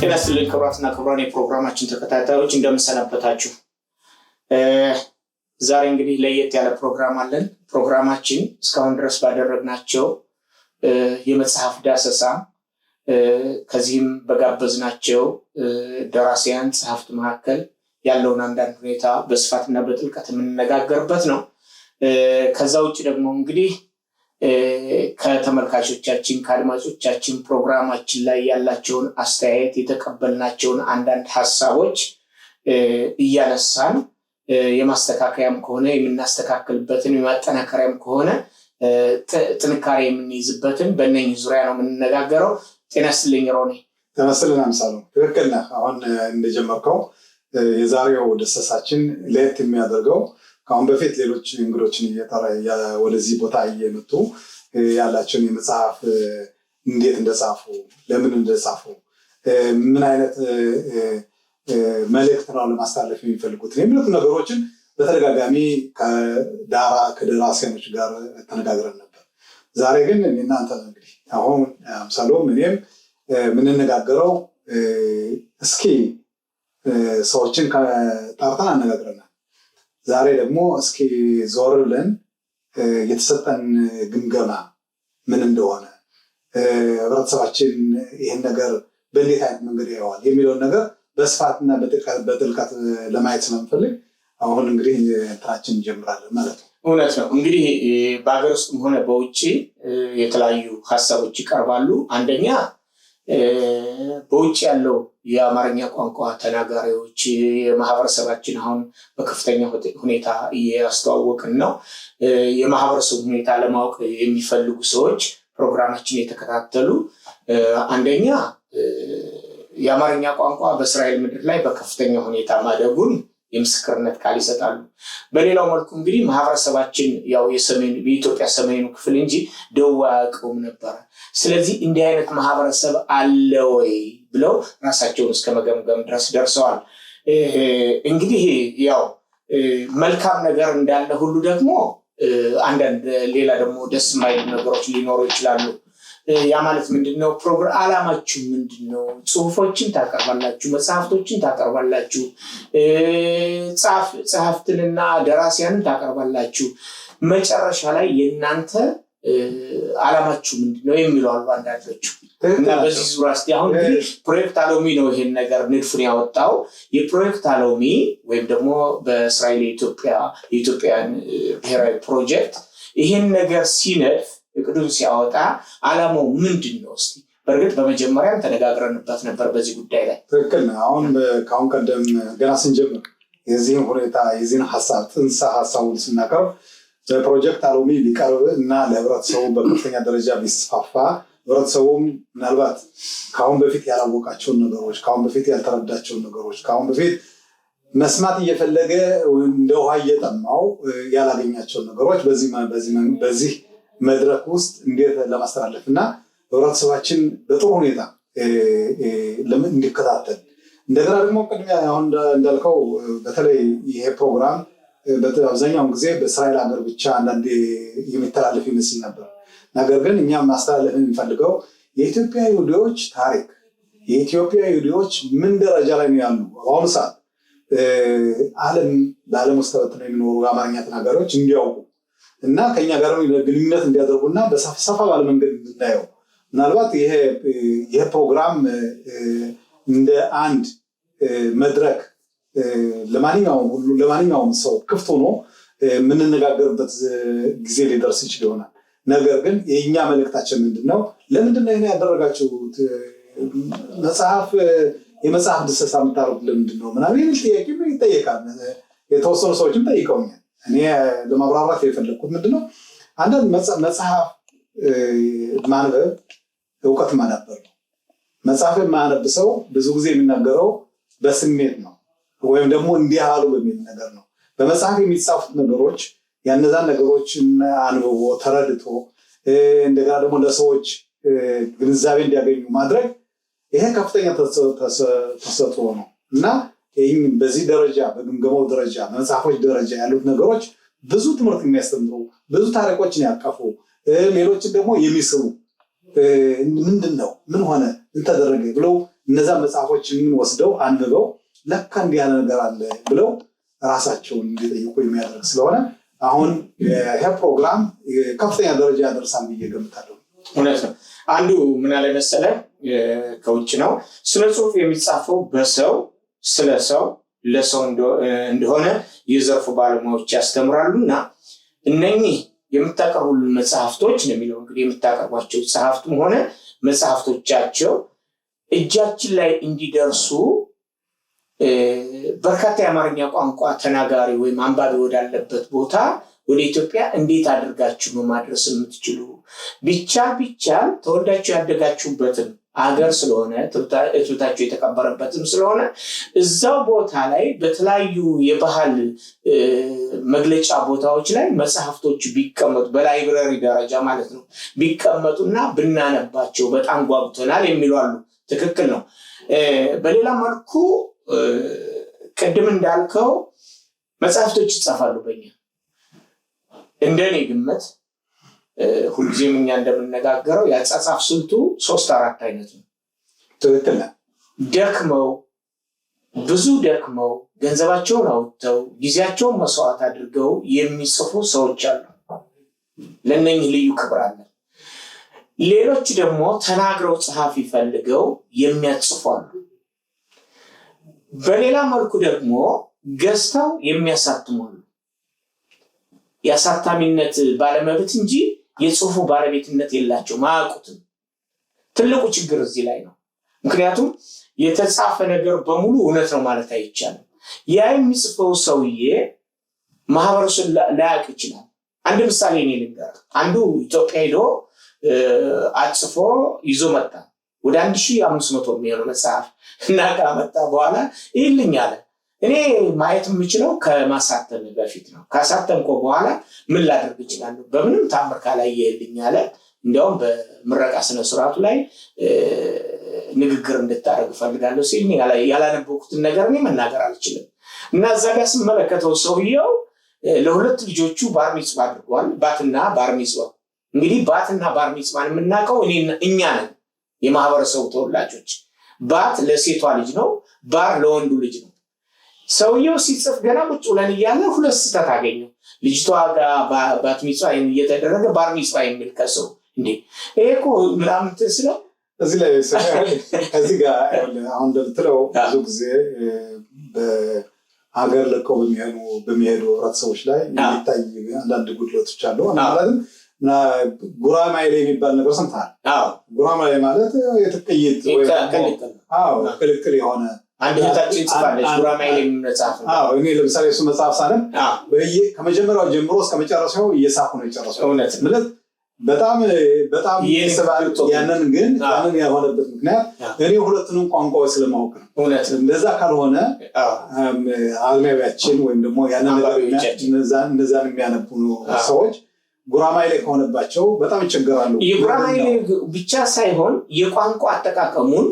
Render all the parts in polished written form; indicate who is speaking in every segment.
Speaker 1: ጤና ይስጥልኝ ክቡራትና ክቡራን የፕሮግራማችን ተከታታዮች እንደምንሰነበታችሁ። ዛሬ እንግዲህ ለየት ያለ ፕሮግራም አለን። ፕሮግራማችን እስካሁን ድረስ ባደረግናቸው የመጽሐፍ ዳሰሳ ከዚህም በጋበዝናቸው ደራሲያን ጸሐፍት መካከል ያለውን አንዳንድ ሁኔታ በስፋትና በጥልቀት የምንነጋገርበት ነው። ከዛ ውጭ ደግሞ እንግዲህ ከተመልካቾቻችን ከአድማጮቻችን ፕሮግራማችን ላይ ያላቸውን አስተያየት የተቀበልናቸውን አንዳንድ ሀሳቦች እያነሳን የማስተካከያም ከሆነ የምናስተካክልበትን የማጠናከሪያም ከሆነ ጥንካሬ የምንይዝበትን በእነኝህ ዙሪያ ነው የምንነጋገረው። ጤና ይስጥልኝ ሮኒ።
Speaker 2: ጤና ይስጥልኝ አምሳሉ። ትክክል ነህ። አሁን እንደጀመርከው የዛሬው ዳሰሳችን ለየት የሚያደርገው ከአሁን በፊት ሌሎች እንግዶችን ወደዚህ ቦታ እየመጡ ያላቸውን የመጽሐፍ እንዴት እንደጻፉ፣ ለምን እንደጻፉ፣ ምን አይነት መልእክት ነው ለማስተላለፍ የሚፈልጉት የሚሉት ነገሮችን በተደጋጋሚ ከደራሲያኖች ጋር ተነጋግረን ነበር። ዛሬ ግን እናንተ እንግዲህ አሁን አምሳሎም እኔም የምንነጋገረው እስኪ ሰዎችን ጠርተን አነጋግረናል። ዛሬ ደግሞ እስኪ ዞር ብለን የተሰጠን ግምገማ ምን እንደሆነ ህብረተሰባችን ይህን ነገር በእንዴት አይነት መንገድ ያየዋል የሚለውን ነገር በስፋትና በጥልቀት ለማየት ስለምፈልግ አሁን እንግዲህ እንትናችን እንጀምራለን ማለት ነው።
Speaker 1: እውነት ነው። እንግዲህ በሀገር ውስጥም ሆነ በውጭ የተለያዩ ሀሳቦች ይቀርባሉ። አንደኛ በውጭ ያለው የአማርኛ ቋንቋ ተናጋሪዎች የማህበረሰባችን አሁን በከፍተኛ ሁኔታ እያስተዋወቅን ነው። የማህበረሰቡ ሁኔታ ለማወቅ የሚፈልጉ ሰዎች ፕሮግራማችን የተከታተሉ አንደኛ የአማርኛ ቋንቋ በእስራኤል ምድር ላይ በከፍተኛ ሁኔታ ማደጉን የምስክርነት ቃል ይሰጣሉ። በሌላው መልኩ እንግዲህ ማህበረሰባችን ያው የኢትዮጵያ ሰሜኑ ክፍል እንጂ ደቡብ አያውቀውም ነበረ። ስለዚህ እንዲህ አይነት ማህበረሰብ አለ ወይ ብለው ራሳቸውን እስከ መገምገም ድረስ ደርሰዋል። እንግዲህ ያው መልካም ነገር እንዳለ ሁሉ ደግሞ አንዳንድ ሌላ ደግሞ ደስ የማይሉ ነገሮች ሊኖሩ ይችላሉ። ያ ማለት ምንድነው? ዓላማችሁ ምንድነው? ጽሁፎችን ታቀርባላችሁ፣ መጽሐፍቶችን ታቀርባላችሁ፣ ጸሐፍትንና ደራሲያንን ታቀርባላችሁ። መጨረሻ ላይ የእናንተ ዓላማችሁ ምንድነው የሚለው አሉ አንዳንዶቹ። እና በዚህ ዙሪያ እስኪ አሁን ፕሮጀክት አሎሚ ነው ይሄን ነገር ንድፉን ያወጣው። የፕሮጀክት አሎሚ ወይም ደግሞ በእስራኤል የኢትዮጵያን ብሔራዊ ፕሮጀክት ይሄን ነገር ሲነድፍ እቅዱን ሲያወጣ ዓላማው ምንድን ነው? እስቲ በእርግጥ በመጀመሪያም ተነጋግረንበት ነበር በዚህ ጉዳይ ላይ።
Speaker 2: ትክክል ነው። ከአሁን ቀደም ገና ስንጀምር የዚህን ሁኔታ የዚህን ሀሳብ ጥንሰ ሀሳቡን ስናቀርብ በፕሮጀክት አሎሚ ሊቀርብ እና ለህብረተሰቡ በከፍተኛ ደረጃ ቢስፋፋ ህብረተሰቡም ምናልባት ከአሁን በፊት ያላወቃቸውን ነገሮች፣ ከአሁን በፊት ያልተረዳቸውን ነገሮች፣ ከአሁን በፊት መስማት እየፈለገ እንደ ውሃ እየጠማው ያላገኛቸውን ነገሮች በዚህ መድረክ ውስጥ እንዴት ለማስተላለፍ እና ህብረተሰባችን በጥሩ ሁኔታ እንዲከታተል እንደገና ደግሞ ቅድሚያ አሁን እንዳልከው በተለይ ይሄ ፕሮግራም አብዛኛውን ጊዜ በእስራኤል ሀገር ብቻ አንዳንዴ የሚተላለፍ ይመስል ነበር። ነገር ግን እኛም ማስተላለፍ የሚፈልገው የኢትዮጵያ ይሁዲዎች ታሪክ፣ የኢትዮጵያ ይሁዲዎች ምን ደረጃ ላይ ነው ያሉ በአሁኑ ሰዓት በዓለም ውስጥ ተበትነው የሚኖሩ የአማርኛ ተናጋሪዎች እንዲያውቁ እና ከኛ ጋር ግንኙነት እንዲያደርጉና በሰፋ ባለ መንገድ እንድናየው ምናልባት ይሄ ፕሮግራም እንደ አንድ መድረክ ለማንኛውም ሰው ክፍት ሆኖ የምንነጋገርበት ጊዜ ሊደርስ ይችል ይሆናል። ነገር ግን የእኛ መልእክታችን ምንድነው? ለምንድነው ይሄን ያደረጋችሁት? የመጽሐፍ ድሰሳ የምታደርጉት ለምንድነው ምናምን የሚል ጥያቄ ይጠየቃል። የተወሰኑ ሰዎችም ጠይቀውኛል። እኔ ለማብራራት የፈለግኩት ምንድነው አንዳንድ መጽሐፍ ማንበብ እውቀት ማዳበር ነው። መጽሐፍ የማያነብ ሰው ብዙ ጊዜ የሚናገረው በስሜት ነው ወይም ደግሞ እንዲህ አሉ በሚል ነገር ነው። በመጽሐፍ የሚጻፉት ነገሮች ያነዛን ነገሮችን አንብቦ ተረድቶ እንደገና ደግሞ ለሰዎች ግንዛቤ እንዲያገኙ ማድረግ ይሄ ከፍተኛ ተሰጥኦ ነው እና በዚህ ደረጃ በግምገማው ደረጃ በመጽሐፎች ደረጃ ያሉት ነገሮች ብዙ ትምህርት የሚያስተምሩ ብዙ ታሪኮችን ያቀፉ ሌሎችን ደግሞ የሚስቡ ምንድነው ምን ሆነ ምን ተደረገ ብለው እነዛ መጽሐፎችን ወስደው አንብበው ለካ እንዲህ ያለ ነገር አለ ብለው ራሳቸውን እንዲጠይቁ የሚያደርግ ስለሆነ አሁን ይሄ ፕሮግራም ከፍተኛ ደረጃ ያደርሳል ብዬ ገምታለሁ።
Speaker 1: እውነት ነው። አንዱ ምን አለ መሰለህ ከውጭ ነው ስነ ጽሁፍ የሚጻፈው በሰው ስለ ሰው ለሰው እንደሆነ የዘርፉ ባለሙያዎች ያስተምራሉና እነኚህ የምታቀርቡልን መጽሐፍቶች ነው የሚለው እንግዲህ የምታቀርቧቸው መጽሐፍቱም ሆነ መጽሐፍቶቻቸው እጃችን ላይ እንዲደርሱ በርካታ የአማርኛ ቋንቋ ተናጋሪ ወይም አንባቢ ወዳለበት ቦታ ወደ ኢትዮጵያ እንዴት አድርጋችሁ ነው ማድረስ የምትችሉ? ቢቻል ተወልዳችሁ ያደጋችሁበትን አገር ስለሆነ እትብታችሁ የተቀበረበትም ስለሆነ እዛው ቦታ ላይ በተለያዩ የባህል መግለጫ ቦታዎች ላይ መጽሐፍቶች ቢቀመጡ በላይብረሪ ደረጃ ማለት ነው ቢቀመጡና ብናነባቸው በጣም ጓጉተናል የሚሉ አሉ። ትክክል ነው። በሌላ መልኩ ቅድም እንዳልከው መጽሐፍቶች ይጻፋሉ። በእኛ እንደኔ ግምት ሁልጊዜም እኛ እንደምነጋገረው ያጻጻፍ ስልቱ 3-4 አይነት ነው።
Speaker 2: ትክክል ነው።
Speaker 1: ደክመው ገንዘባቸውን አውጥተው ጊዜያቸውን መስዋዕት አድርገው የሚጽፉ ሰዎች አሉ። ለእነኝህ ልዩ ክብር አለ። ሌሎች ደግሞ ተናግረው ጸሐፊ ፈልገው የሚያጽፉ አሉ። በሌላ መልኩ ደግሞ ገዝተው የሚያሳትሙ አሉ። የአሳታሚነት ባለመብት እንጂ የጽሁፉ ባለቤትነት የላቸውም፣ አያውቁትም። ትልቁ ችግር እዚህ ላይ ነው። ምክንያቱም የተጻፈ ነገር በሙሉ እውነት ነው ማለት አይቻልም። ያ የሚጽፈው ሰውዬ ማህበረሰብ ላያውቅ ይችላል። አንድ ምሳሌ እኔ ልንገርህ። አንዱ ኢትዮጵያ ሄዶ አጽፎ ይዞ መጣ። ወደ 1500 የሚሆኑ መጽሐፍ እና ካመጣ በኋላ ይልኝ አለ። እኔ ማየት የምችለው ከማሳተም በፊት ነው። ካሳተምኮ በኋላ ምን ላደርግ እችላለሁ? በምንም ታምር ካላየህልኝ አለ። እንዲያውም በምረቃ ስነ ስርዓቱ ላይ ንግግር እንድታደርግ እፈልጋለሁ ሲል ያላነበብኩትን ነገር እኔ መናገር አልችልም። እና እዛ ጋር ስመለከተው ሰውየው ለሁለት ልጆቹ ባር ሚጽዋ አድርጓል። ባትና ባር ሚጽዋ። እንግዲህ ባትና ባር ሚጽዋን የምናውቀው እኛ ነን የማህበረሰቡ ተወላጆች። ባት ለሴቷ ልጅ ነው፣ ባር ለወንዱ ልጅ ነው። ሰውየው ሲጽፍ ገና ቁጭ ብለን እያለ ሁለት ስህተት አገኘው። ልጅቷ ጋር ባት ሚጽዋ እየተደረገ ባር ሚጽዋ የሚል ከሰው እንዴ ይሄ እኮ ምናምን ስለው
Speaker 2: እዚህ ላይ ከዚህ ጋር አሁን እንደምትለው ብዙ ጊዜ በሀገር ለቀው በሚሄዱ ህብረተሰቦች ላይ የሚታይ አንዳንድ ጉድለቶች አሉ። ማለትም ጉራማይሌ የሚባል ነገር ሰምተሃል? ጉራማይሌ ማለት የጥቅይት ቅልቅል የሆነ
Speaker 1: አንድ እህታችን ጽፋለች ጉራማይሌ መጽሐፍ ነው።
Speaker 2: እኔ ለምሳሌ እሱ መጽሐፍ ሳነብ ከመጀመሪያው ጀምሮ እስከ መጨረሻው እየሳኩ ነው የጨረሰው። ማለት በጣም ይስባል። ያንን ያልሆነበት ምክንያት እኔ ሁለቱንም ቋንቋዎች ስለማወቅ ነው። እንደዛ ካልሆነ አዝማቢያችን ወይም ደግሞ ያንን እነዛን የሚያነቡ ሰዎች ጉራማይሌ ከሆነባቸው በጣም ይቸገራሉ።
Speaker 1: የጉራማይሌ ብቻ ሳይሆን የቋንቋ አጠቃቀሙን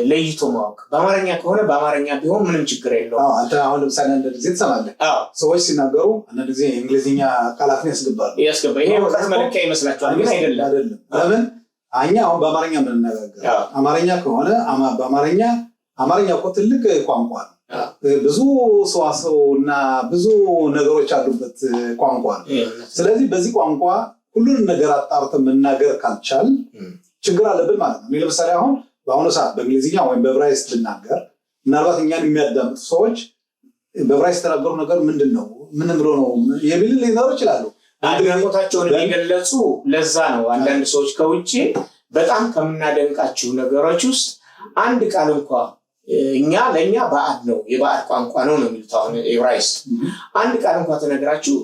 Speaker 1: ለይቶ ማወቅ። በአማርኛ ከሆነ በአማርኛ ቢሆን ምንም ችግር የለውም።
Speaker 2: አንተ አሁን ለምሳሌ አንድ ጊዜ ትሰማለህ ሰዎች ሲናገሩ አንድ ጊዜ የእንግሊዝኛ ቃላትን ያስገባሉ።
Speaker 1: ይሄ እውቀት መለኪያ ይመስላችኋል፣ ግን አይደለም።
Speaker 2: ለምን እኛ አሁን በአማርኛ የምንነጋገር አማርኛ ከሆነ አማርኛ እኮ ትልቅ ቋንቋ ነው። ብዙ ሰዋሰው እና ብዙ ነገሮች አሉበት ቋንቋ ነው። ስለዚህ በዚህ ቋንቋ ሁሉንም ነገር አጣርተን መናገር ካልቻል ችግር አለብን ማለት ነው። ለምሳሌ አሁን በአሁኑ ሰዓት በእንግሊዝኛ ወይም በዕብራይስጥ ብናገር ምናልባት እኛን የሚያዳምጡ ሰዎች በዕብራይስጥ የተናገሩ ነገር ምንድን ነው ምን ብሎ ነው የሚል ሊኖሩ ይችላሉ።
Speaker 1: አድናቆታቸውን የሚገለጹ ለዛ ነው አንዳንድ ሰዎች ከውጭ በጣም ከምናደንቃችሁ ነገሮች ውስጥ አንድ ቃል እንኳ ለእኛ ባዕድ ነው የባዕድ ቋንቋ ነው የሚሉት። አሁን ዕብራይስጥ አንድ ቃል እንኳ ተነግራችሁ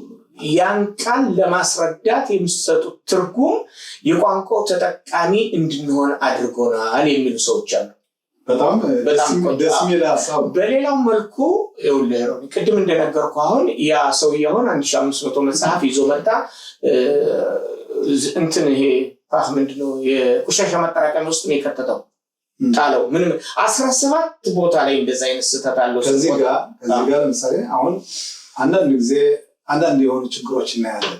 Speaker 1: ያን ቃል ለማስረዳት የሚሰጡት ትርጉም የቋንቋው ተጠቃሚ እንድንሆን አድርጎናል የሚሉ ሰዎች አሉ።
Speaker 2: በጣም ደስ የሚል ሀሳብ።
Speaker 1: በሌላው መልኩ ቅድም እንደነገርኩ አሁን ያ ሰውዬ አሁን 1500 መጽሐፍ ይዞ መጣ። እንትን ይሄ ምንድነው የቆሻሻ ማጠራቀሚያ ውስጥ ነው የከተተው፣ ጣለው። ምንም 17 ቦታ ላይ እንደዛ አይነት ስህተት አለው።
Speaker 2: ከዚህ ጋር ለምሳሌ አሁን አንዳንድ የሆኑ ችግሮች እናያለን።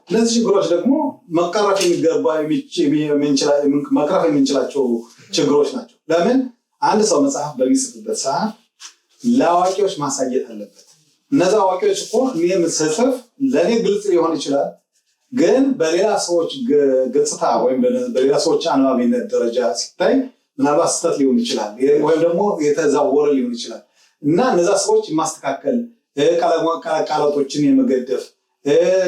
Speaker 2: እነዚህ ችግሮች ደግሞ መቀረፍ የምንችላቸው ችግሮች ናቸው። ለምን አንድ ሰው መጽሐፍ በሚጽፍበት ሰዓት ለአዋቂዎች ማሳየት አለበት። እነዛ አዋቂዎች እኮ እኔ የምጽፍ ለእኔ ግልጽ ሊሆን ይችላል፣ ግን በሌላ ሰዎች ገጽታ ወይም በሌላ ሰዎች አንባቢነት ደረጃ ሲታይ ምናልባት ስህተት ሊሆን ይችላል፣ ወይም ደግሞ የተዛወረ ሊሆን ይችላል እና እነዛ ሰዎች ማስተካከል፣ ቃላቶችን የመገደፍ፣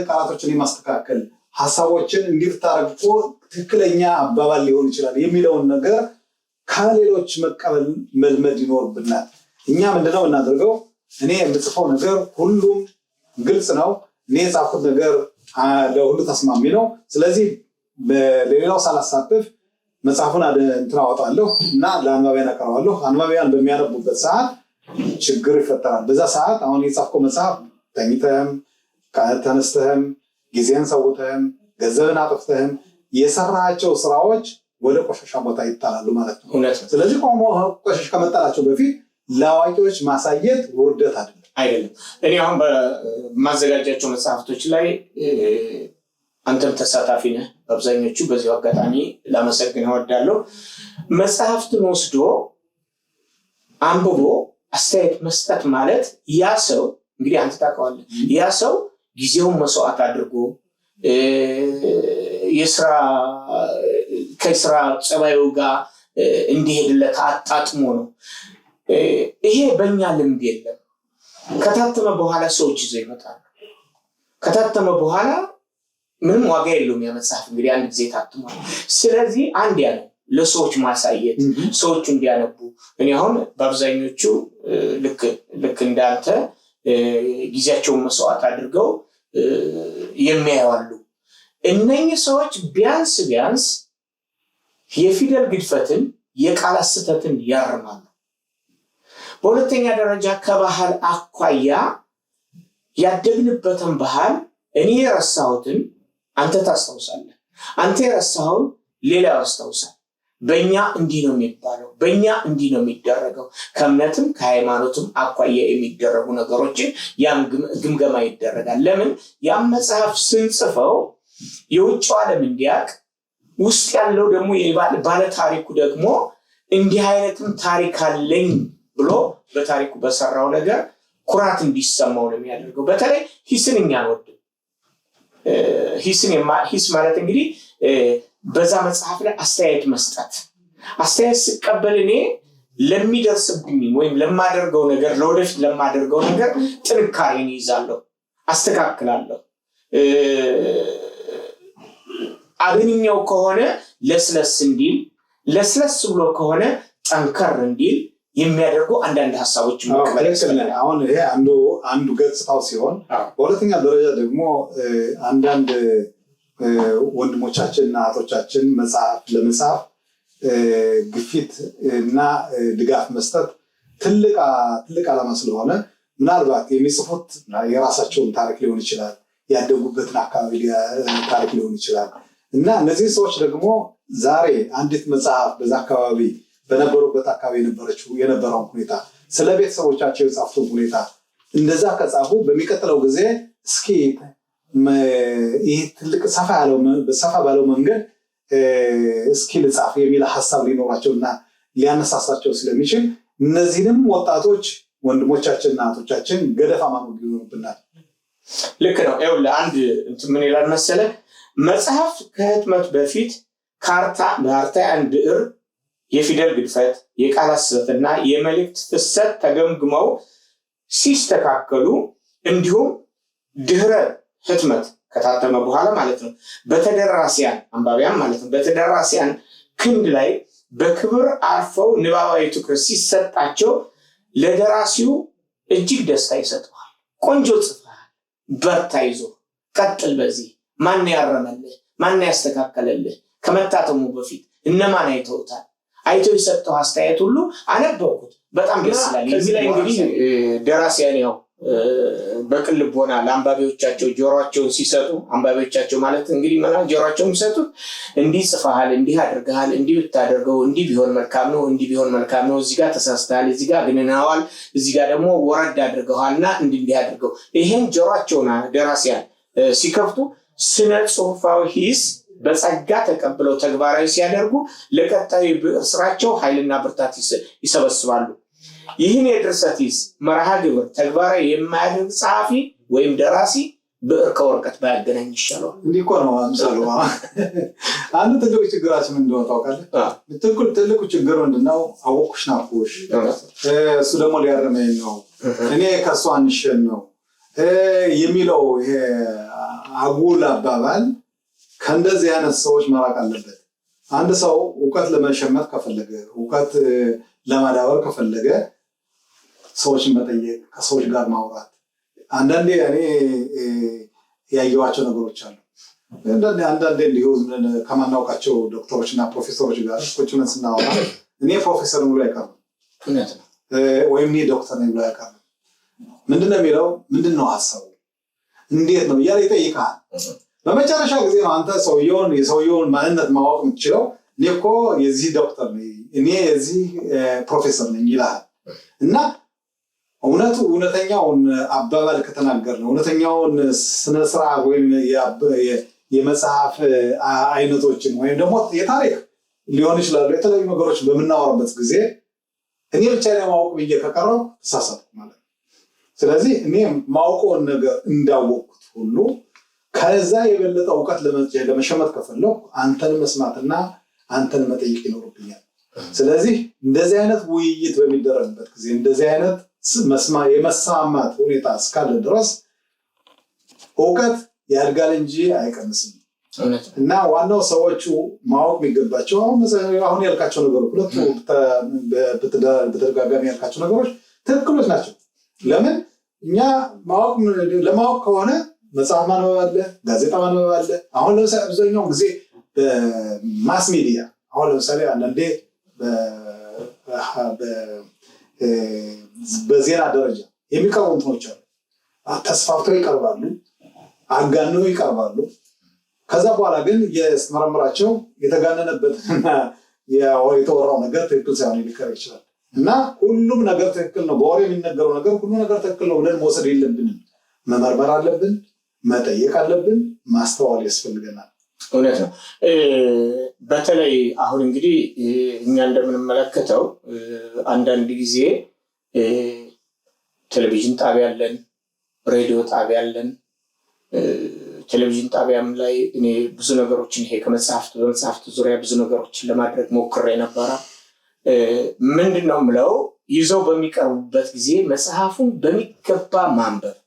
Speaker 2: ቃላቶችን የማስተካከል፣ ሀሳቦችን እንዲታረቁ ትክክለኛ አባባል ሊሆን ይችላል የሚለውን ነገር ከሌሎች መቀበል መልመድ ይኖርብናል። እኛ ምንድነው እናደርገው? እኔ የምጽፈው ነገር ሁሉም ግልጽ ነው፣ እኔ የጻፍኩት ነገር ለሁሉ ተስማሚ ነው፣ ስለዚህ ለሌላው ሳላሳትፍ መጽሐፉን እንትን አወጣለሁ እና ለአንባቢያን አቀርባለሁ። አንባቢያን በሚያነቡበት ሰዓት ችግር ይፈጠራል። በዛ ሰዓት አሁን የጻፍከው መጽሐፍ ተኝተህም ተነስተህም ጊዜን ሰውተህም ገንዘብን አጥፍተህም የሰራቸው ስራዎች ወደ ቆሻሻ ቦታ ይጣላሉ ማለት ነው። ስለዚህ ቆሻሻ ከመጣላቸው በፊት ለአዋቂዎች ማሳየት ውርደት
Speaker 1: አይደለም። እኔ አሁን በማዘጋጃቸው መጽሐፍቶች ላይ አንተም ተሳታፊ ነህ በአብዛኞቹ። በዚሁ አጋጣሚ ላመሰግን እወዳለሁ። መጽሐፍትን ወስዶ አንብቦ አስተያየት መስጠት ማለት ያ ሰው እንግዲህ አንተ ታውቀዋለህ፣ ያ ሰው ጊዜውን መስዋዕት አድርጎ ከስራ ጸባዩ ጋር እንዲሄድለት አጣጥሞ ነው። ይሄ በእኛ ልምድ የለም። ከታተመ በኋላ ሰዎች ይዘው ይመጣሉ። ከታተመ በኋላ ምንም ዋጋ የለውም ያ መጽሐፍ እንግዲህ አንድ ጊዜ ታትሟል። ስለዚህ አንድ ያለው ለሰዎች ማሳየት፣ ሰዎቹ እንዲያነቡ። እኔ አሁን በአብዛኞቹ ልክ እንዳንተ ጊዜያቸውን መስዋዕት አድርገው የሚያዩዋሉ። እነኚህ ሰዎች ቢያንስ የፊደል ግድፈትን፣ የቃላት ስህተትን ያርማሉ። በሁለተኛ ደረጃ ከባህል አኳያ ያደግንበትን ባህል እኔ የረሳሁትን አንተ ታስታውሳለህ፣ አንተ የረሳኸውን ሌላ ያስታውሳል። በእኛ እንዲህ ነው የሚባለው፣ በእኛ እንዲህ ነው የሚደረገው። ከእምነትም ከሃይማኖትም አኳያ የሚደረጉ ነገሮችን ያም ግምገማ ይደረጋል። ለምን ያም መጽሐፍ ስንጽፈው የውጭው ዓለም እንዲያውቅ፣ ውስጥ ያለው ደግሞ ባለ ታሪኩ ደግሞ እንዲህ አይነትም ታሪክ አለኝ ብሎ በታሪኩ በሰራው ነገር ኩራት እንዲሰማው ነው የሚያደርገው። በተለይ ሂስን እኛ አንወድም። ሂስ ማለት እንግዲህ በዛ መጽሐፍ ላይ አስተያየት መስጠት። አስተያየት ስቀበል እኔ ለሚደርስብኝ ወይም ለማደርገው ነገር፣ ለወደፊት ለማደርገው ነገር ጥንካሬን ይዛለሁ፣ አስተካክላለሁ። አግንኛው ከሆነ ለስለስ እንዲል፣ ለስለስ ብሎ ከሆነ ጠንከር እንዲል የሚያደርጉ አንዳንድ ሀሳቦች
Speaker 2: አሁን ይሄ አንዱ ገጽታው ሲሆን፣ በሁለተኛ ደረጃ ደግሞ አንዳንድ ወንድሞቻችን እና እህቶቻችን ለመጽሐፍ ግፊት እና ድጋፍ መስጠት ትልቅ ዓላማ ስለሆነ ምናልባት የሚጽፉት የራሳቸውን ታሪክ ሊሆን ይችላል፣ ያደጉበትን አካባቢ ታሪክ ሊሆን ይችላል እና እነዚህ ሰዎች ደግሞ ዛሬ አንዲት መጽሐፍ በዛ አካባቢ በነበሩበት አካባቢ የነበረውን ሁኔታ፣ ስለ ቤተሰቦቻቸው የጻፉትን ሁኔታ እንደዛ ከጻፉ በሚቀጥለው ጊዜ እስኪ ይህ ትልቅ ሰፋ ባለው መንገድ እስኪ ልጻፍ የሚል ሀሳብ ሊኖራቸውና ሊያነሳሳቸው ስለሚችል እነዚህንም ወጣቶች ወንድሞቻችንና እህቶቻችን ገደፋ ማድረግ ይኖርብናል።
Speaker 1: ልክ ነው። ይኸውልህ አንድ ምን ይላል መሰለህ፣ መጽሐፍ ከህትመት በፊት በአርታያን ብዕር የፊደል ግድፈት፣ የቃላት ስህተትና የመልእክት ፍሰት ተገምግመው ሲስተካከሉ፣ እንዲሁም ድህረ ህትመት ከታተመ በኋላ ማለት ነው በተደራሲያን አንባቢያን ማለት ነው በተደራሲያን ክንድ ላይ በክብር አርፈው ንባባዊ ትኩረት ሲሰጣቸው ለደራሲው እጅግ ደስታ ይሰጠዋል። ቆንጆ ጽፈሃል፣ በርታ፣ ይዞ ቀጥል፣ በዚህ ማን ያረመልህ፣ ማን ያስተካከለልህ፣ ከመታተሙ በፊት እነማን አይተውታል፣ አይተው የሰጠው አስተያየት ሁሉ አነበብኩት፣ በጣም ደስ ይላል። እዚህ ላይ እንግዲህ ደራሲያን ያው በቅን ልቦና ለአንባቢዎቻቸው ጆሮአቸውን ሲሰጡ፣ አንባቢዎቻቸው ማለት እንግዲህ ጆሮአቸውን የሚሰጡት እንዲህ ጽፈሃል፣ እንዲህ አድርገሃል፣ እንዲህ ብታደርገው እንዲህ ቢሆን መልካም ነው፣ እንዲህ ቢሆን መልካም ነው፣ እዚህ ጋር ተሳስተሃል፣ እዚህ ጋር ግንናዋል፣ እዚህ ጋር ደግሞ ወረድ አድርገዋልና እንዲህ አድርገው። ይሄን ጆሮአቸውን ደራሲያን ሲከፍቱ ስነ ጽሁፋዊ ሂስ በጸጋ ተቀብለው ተግባራዊ ሲያደርጉ ለቀጣዩ ብዕር ስራቸው ኃይልና ብርታት ይሰበስባሉ። ይህን የድርሰት መርሃ ግብር ተግባራዊ የማያደርግ ጸሐፊ ወይም ደራሲ ብዕር ከወረቀት ባያገናኝ ይሻላል።
Speaker 2: እንዲህ እኮ ነው አምሳሉ። አንዱ ትልቁ ችግራችን እንደሆነ ታውቃለህ። ትልቁ ችግር ምንድነው? አወኩሽ ናፍቆሽ፣ እሱ ደግሞ ሊያረመኝ ነው፣ እኔ ከእሱ አንሸን ነው የሚለው ይሄ አጉል አባባል ከእንደዚህ አይነት ሰዎች መራቅ አለበት። አንድ ሰው እውቀት ለመሸመት ከፈለገ፣ እውቀት ለማዳበር ከፈለገ ሰዎችን መጠየቅ፣ ከሰዎች ጋር ማውራት። አንዳንዴ እኔ ያየኋቸው ነገሮች አሉ። አንዳንዴ እንዲሁ ከማናውቃቸው ዶክተሮች እና ፕሮፌሰሮች ጋር ቁጭ ብለን ስናወራ እኔ ፕሮፌሰር ብሎ አይቀርም ወይም እኔ ዶክተር ነኝ ብሎ አይቀርም። ምንድነው የሚለው? ምንድነው ሀሳቡ? እንዴት ነው እያለ ይጠይቃል። በመጨረሻ ጊዜ ነው አንተ የሰውየውን ማንነት ማወቅ የምትችለው። እኔ እኮ የዚህ ዶክተር ነኝ፣ እኔ የዚህ ፕሮፌሰር ነኝ ይልሃል። እና እውነተኛውን አባባል ከተናገርን፣ እውነተኛውን ስነስርዓት ወይም የመጽሐፍ አይነቶችን ወይም ደግሞ የታሪክ ሊሆን ይችላሉ የተለያዩ ነገሮች በምናወራበት ጊዜ እኔ ብቻ ማወቅ ብዬ ከቀረው ተሳሳትኩ ማለት ነው። ስለዚህ እኔ ማውቀውን ነገር እንዳወቅኩት ሁሉ ከዛ የበለጠ እውቀት ለመሸመት ከፈለኩ አንተን መስማትና አንተን መጠየቅ ይኖርብኛል። ስለዚህ እንደዚህ አይነት ውይይት በሚደረግበት ጊዜ እንደዚህ አይነት የመሰማማት ሁኔታ እስካለ ድረስ እውቀት ያድጋል እንጂ አይቀንስም። እና ዋናው ሰዎቹ ማወቅ የሚገባቸው አሁን ያልካቸው ነገሮች ሁለቱ በተደጋጋሚ ያልካቸው ነገሮች ትክክሎች ናቸው። ለምን እኛ ለማወቅ ከሆነ መጽሐፍ ማንበብ አለ፣ ጋዜጣ ማንበብ አለ። አሁን ለምሳሌ አብዛኛው ጊዜ በማስ ሚዲያ አሁን ለምሳሌ አንዳንዴ በዜና ደረጃ የሚቀርቡ እንትኖች አሉ። ተስፋፍተው ይቀርባሉ፣ አጋነው ይቀርባሉ። ከዛ በኋላ ግን የስተመረምራቸው የተጋነነበትና የተወራው ነገር ትክክል ሳይሆን ሊቀር ይችላል። እና ሁሉም ነገር ትክክል ነው፣ በወሬ የሚነገረው ነገር ሁሉ ነገር ትክክል ነው ብለን መውሰድ የለብንም። መመርመር አለብን፣ መጠየቅ አለብን፣ ማስተዋል ያስፈልገናል።
Speaker 1: እውነት ነው። በተለይ አሁን እንግዲህ እኛ እንደምንመለከተው አንዳንድ ጊዜ ቴሌቪዥን ጣቢያ አለን፣ ሬዲዮ ጣቢያ አለን። ቴሌቪዥን ጣቢያም ላይ እኔ ብዙ ነገሮችን ይሄ በመጽሐፍት ዙሪያ ብዙ ነገሮችን ለማድረግ ሞክሬ ነበረ። ምንድነው የምለው ይዘው በሚቀርቡበት ጊዜ መጽሐፉን በሚገባ ማንበብ፣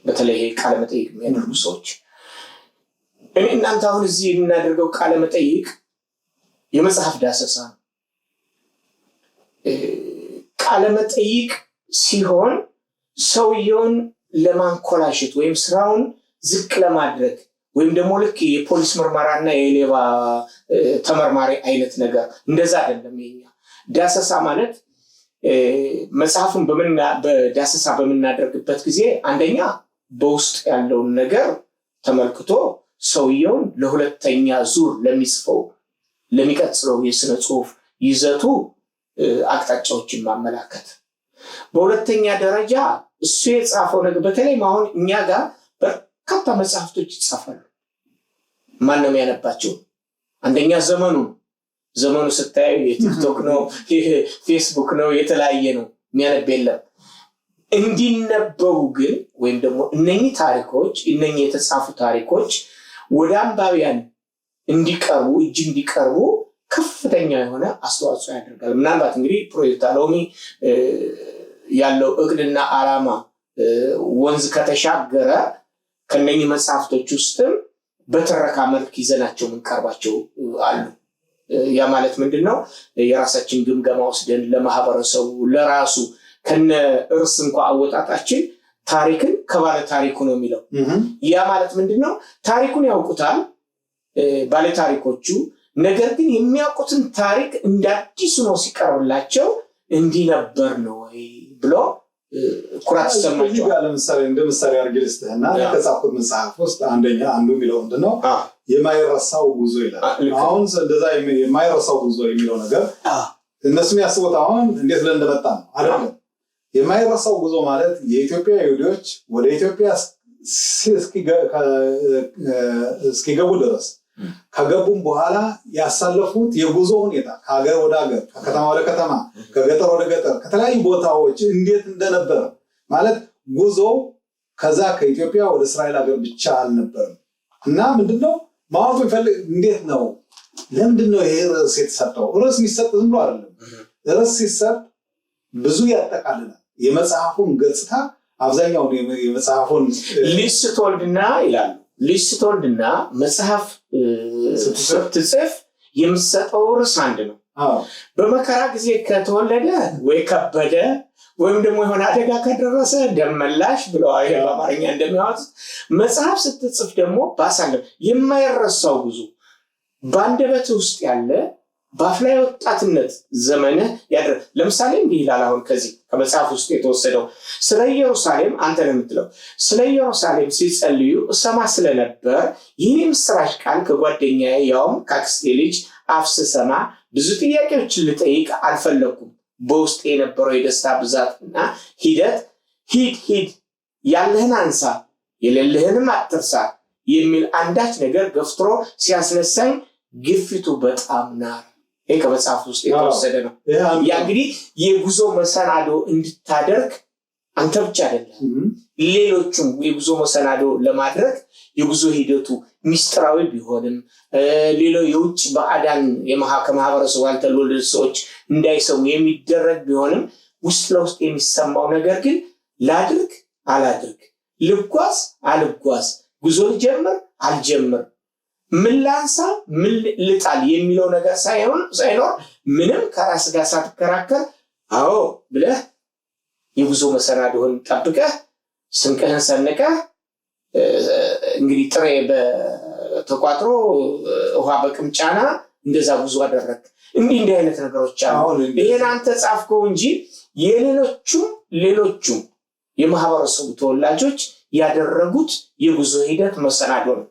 Speaker 1: በተለይ ቃለ መጠይቅ የሚያደርጉ ሰዎች እኔ እናንተ አሁን እዚህ የምናደርገው ቃለ መጠይቅ የመጽሐፍ ዳሰሳ ነው። ቃለ መጠይቅ ሲሆን ሰውየውን ለማንኮላሸት ወይም ስራውን ዝቅ ለማድረግ ወይም ደግሞ ልክ የፖሊስ ምርመራና የሌባ ተመርማሪ አይነት ነገር እንደዛ አይደለም። የኛ ዳሰሳ ማለት መጽሐፉን በዳሰሳ በምናደርግበት ጊዜ አንደኛ በውስጥ ያለውን ነገር ተመልክቶ ሰውየውን ለሁለተኛ ዙር ለሚጽፈው ለሚቀጥለው የስነ ጽሁፍ ይዘቱ አቅጣጫዎችን ማመላከት፣ በሁለተኛ ደረጃ እሱ የጻፈው ነገር በተለይም አሁን እኛ ጋር በርካታ መጽሐፍቶች ይጻፋሉ። ማን ነው የሚያነባቸው? አንደኛ ዘመኑ ስታዩ የቲክቶክ ነው፣ ፌስቡክ ነው፣ የተለያየ ነው፣ የሚያነብ የለም። እንዲነበቡ ግን ወይም ደግሞ እነኚህ ታሪኮች እነኚህ የተጻፉ ታሪኮች ወደ አንባቢያን እንዲቀርቡ እንዲቀርቡ ከፍተኛ የሆነ አስተዋጽኦ ያደርጋል። ምናልባት እንግዲህ ፕሮጀክት አሎሚ ያለው እቅድና ዓላማ ወንዝ ከተሻገረ ከነኚህ መጽሐፍቶች ውስጥም በትረካ መልክ ይዘናቸው የምንቀርባቸው አሉ። ያ ማለት ምንድነው? የራሳችን ግምገማ ወስደን ለማህበረሰቡ ለራሱ ከነ እርስ እንኳን አወጣጣችን ታሪክን ከባለ ታሪኩ ነው የሚለው። ያ ማለት ምንድነው? ታሪኩን ያውቁታል ባለ ታሪኮቹ፣ ነገር ግን የሚያውቁትን ታሪክ እንዳዲስ ነው ሲቀርብላቸው እንዲህ ነበር ነው ወይ ብሎ ኩራት ይሰማቸዋል።
Speaker 2: ለምሳሌ እንደምሳሌ አርግልስተና ከጻፍኩት መጽሐፍ ውስጥ አንዱ የሚለው ምንድነው? የማይረሳው ጉዞ ይላል። አሁን እንደዛ የማይረሳው ጉዞ የሚለው ነገር እነሱ የሚያስቡት አሁን እንዴት ብለን እንደመጣ ነው አይደለም። የማይረሳው ጉዞ ማለት የኢትዮጵያ ይሁዶች ወደ ኢትዮጵያ እስኪገቡ ድረስ ከገቡም በኋላ ያሳለፉት የጉዞ ሁኔታ ከሀገር ወደ ሀገር፣ ከከተማ ወደ ከተማ፣ ከገጠር ወደ ገጠር፣ ከተለያዩ ቦታዎች እንዴት እንደነበረ ማለት ጉዞው ከዛ ከኢትዮጵያ ወደ እስራኤል ሀገር ብቻ አልነበረም እና ምንድነው ማወቅ ይፈልግ እንዴት ነው ለምንድነው ይሄ ርዕስ የተሰጠው? ርዕስ የሚሰጥ ዝም ብሎ አይደለም። ርዕስ ሲሰጥ ብዙ ያጠቃልላል። የመጽሐፉን ገጽታ አብዛኛውን የመጽሐፉን
Speaker 1: ልጅ ስትወልድና ይላሉ ልጅ ስትወልድና መጽሐፍ ስትጽፍ የምትሰጠው ርዕስ አንድ ነው። በመከራ ጊዜ ከተወለደ ወይ ከበደ ወይም ደግሞ የሆነ አደጋ ከደረሰ ደመላሽ ብለው በአማርኛ እንደሚያወጡት፣ መጽሐፍ ስትጽፍ ደግሞ ባሳለፍ የማይረሳው ብዙ በአንደበት ውስጥ ያለ በአፍላ ወጣትነት ዘመንህ ያደረ ለምሳሌ እንዲህ ይላል። አሁን ከዚህ ከመጽሐፍ ውስጥ የተወሰደው ስለ ኢየሩሳሌም አንተ ነው የምትለው ስለ ኢየሩሳሌም ሲጸልዩ እሰማ ስለነበር ይህን የምስራች ቃል ከጓደኛዬ ያውም ከአክስቴ ልጅ አፍ ስሰማ ብዙ ጥያቄዎችን ልጠይቅ አልፈለኩም። በውስጥ የነበረው የደስታ ብዛትና ሂደት ሂድ ያለህን አንሳ የሌለህንም አትርሳ የሚል አንዳች ነገር ገፍትሮ ሲያስነሳኝ ግፊቱ በጣም ናር። ይሄ ከመጽሐፍ ውስጥ የተወሰደ ነው። ያ እንግዲህ የጉዞ መሰናዶ እንድታደርግ አንተ ብቻ አይደለም ሌሎቹም የጉዞ መሰናዶ ለማድረግ የጉዞ ሂደቱ ሚስጥራዊ ቢሆንም ሌላው የውጭ ባዕዳን ከማህበረሰቡ ያልተወለዱ ሰዎች እንዳይሰሙ የሚደረግ ቢሆንም ውስጥ ለውስጥ የሚሰማው ነገር ግን ላድርግ አላድርግ፣ ልጓዝ አልጓዝ፣ ጉዞ ልጀምር አልጀምር፣ ምን ላንሳ ምን ልጣል የሚለው ነገር ሳይኖር ምንም ከራስ ጋር ሳትከራከር አዎ ብለህ የጉዞ መሰናዶህን ጠብቀህ ስንቅህን ሰንቀህ እንግዲህ ጥሬ በተቋጥሮ ውሃ በቅምጫና እንደዛ ጉዞ አደረግ። እንዲህ አይነት ነገሮች አሉ። ይሄን አንተ ጻፍከው እንጂ ሌሎቹም የማህበረሰቡ ተወላጆች ያደረጉት የጉዞ ሂደት መሰናዶ ነው።